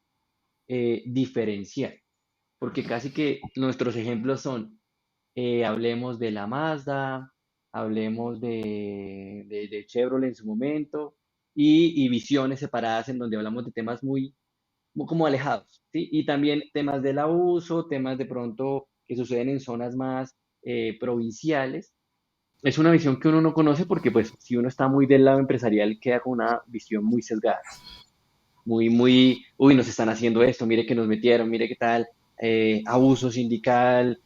diferenciar, porque casi que nuestros ejemplos son, hablemos de la Mazda, hablemos de Chevrolet en su momento, y visiones separadas en donde hablamos de temas muy como alejados, ¿sí? Y también temas del abuso, temas de pronto que suceden en zonas más provinciales. Es una visión que uno no conoce porque pues si uno está muy del lado empresarial queda con una visión muy sesgada, uy, nos están haciendo esto, mire que nos metieron, mire qué tal, abuso sindical,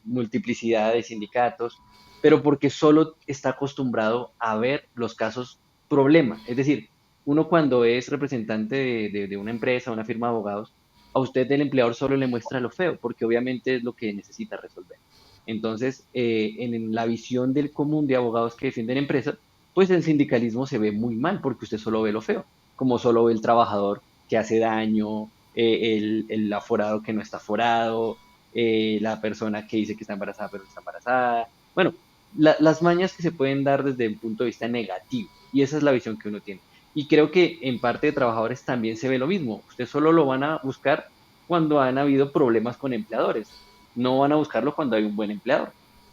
multiplicidad de sindicatos, pero porque solo está acostumbrado a ver los casos problema. Es decir, uno cuando es representante de una empresa, una firma de abogados, a usted el empleador solo le muestra lo feo, porque obviamente es lo que necesita resolver. Entonces, en la visión del común de abogados que defienden empresas, pues el sindicalismo se ve muy mal porque usted solo ve lo feo, como solo ve el trabajador que hace daño, el aforado que no está aforado, la persona que dice que está embarazada pero no está embarazada. Bueno, las mañas que se pueden dar desde un punto de vista negativo. Y esa es la visión que uno tiene. Y creo que en parte de trabajadores también se ve lo mismo. Usted solo lo van a buscar cuando han habido problemas con empleadores. No van a buscarlo cuando hay un buen empleador.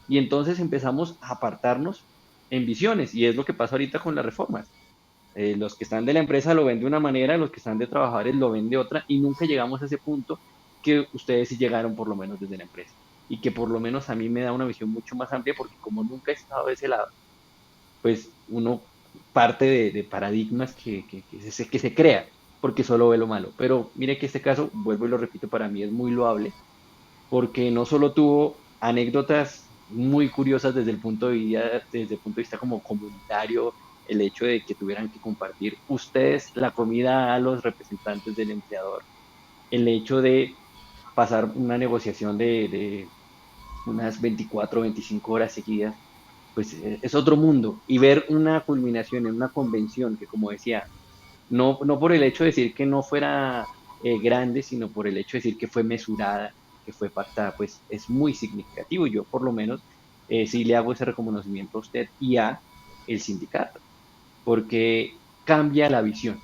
Y entonces empezamos a apartarnos en visiones. Y es lo que pasa ahorita con las reformas. Los que están de la empresa lo ven de una manera, los que están de trabajadores lo ven de otra, y nunca llegamos a ese punto que ustedes sí llegaron por lo menos desde la empresa. Y que por lo menos a mí me da una visión mucho más amplia porque como nunca he estado de ese lado, pues uno parte de paradigmas que se crea porque solo ve lo malo. Pero mire que este caso, vuelvo y lo repito, para mí es muy loable porque no solo tuvo anécdotas muy curiosas desde el punto de vista como comunitario, el hecho de que tuvieran que compartir ustedes la comida a los representantes del empleador, el hecho de pasar una negociación de unas 24 o 25 horas seguidas, pues es otro mundo. Y ver una culminación en una convención que, como decía, no por el hecho de decir que no fuera grande, sino por el hecho de decir que fue mesurada, que fue pactada, pues es muy significativo. Yo por lo menos sí le hago ese reconocimiento a usted y a el sindicato, porque cambia la visión.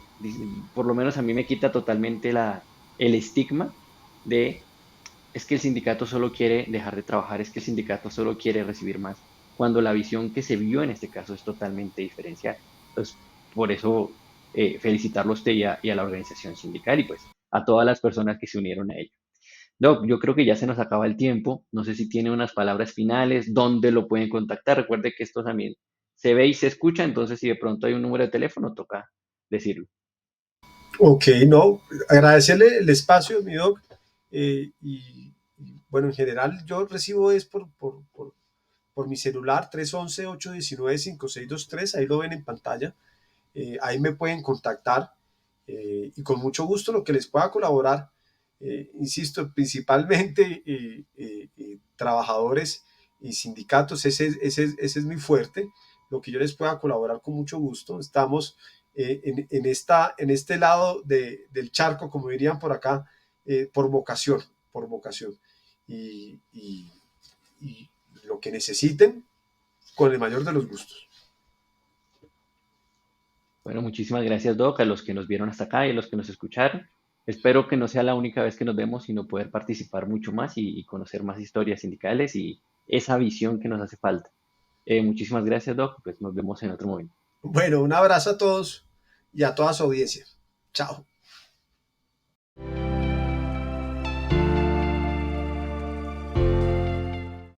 Por lo menos a mí me quita totalmente el estigma de es que el sindicato solo quiere dejar de trabajar, es que el sindicato solo quiere recibir más, cuando la visión que se vio en este caso es totalmente diferencial. Entonces, por eso, felicitarlo a usted y a la organización sindical y pues a todas las personas que se unieron a ello. Doc, yo creo que ya se nos acaba el tiempo. No sé si tiene unas palabras finales, dónde lo pueden contactar. Recuerde que esto también se ve y se escucha, entonces si de pronto hay un número de teléfono, toca decirlo. Ok, no, agradecerle el espacio, mi doc, y bueno, en general yo recibo es por mi celular 311-819-5623, ahí lo ven en pantalla, ahí me pueden contactar y con mucho gusto lo que les pueda colaborar, insisto, principalmente trabajadores y sindicatos, ese es mi fuerte, lo que yo les pueda colaborar con mucho gusto. Estamos en este lado del charco, como dirían por acá, por vocación. Y, y lo que necesiten, con el mayor de los gustos. Bueno, muchísimas gracias, Doc, a los que nos vieron hasta acá y a los que nos escucharon. Espero que no sea la única vez que nos vemos, sino poder participar mucho más y conocer más historias sindicales y esa visión que nos hace falta. Muchísimas gracias, Doc. Pues nos vemos en otro momento. Bueno, un abrazo a todos. y a toda su audiencia. Chao.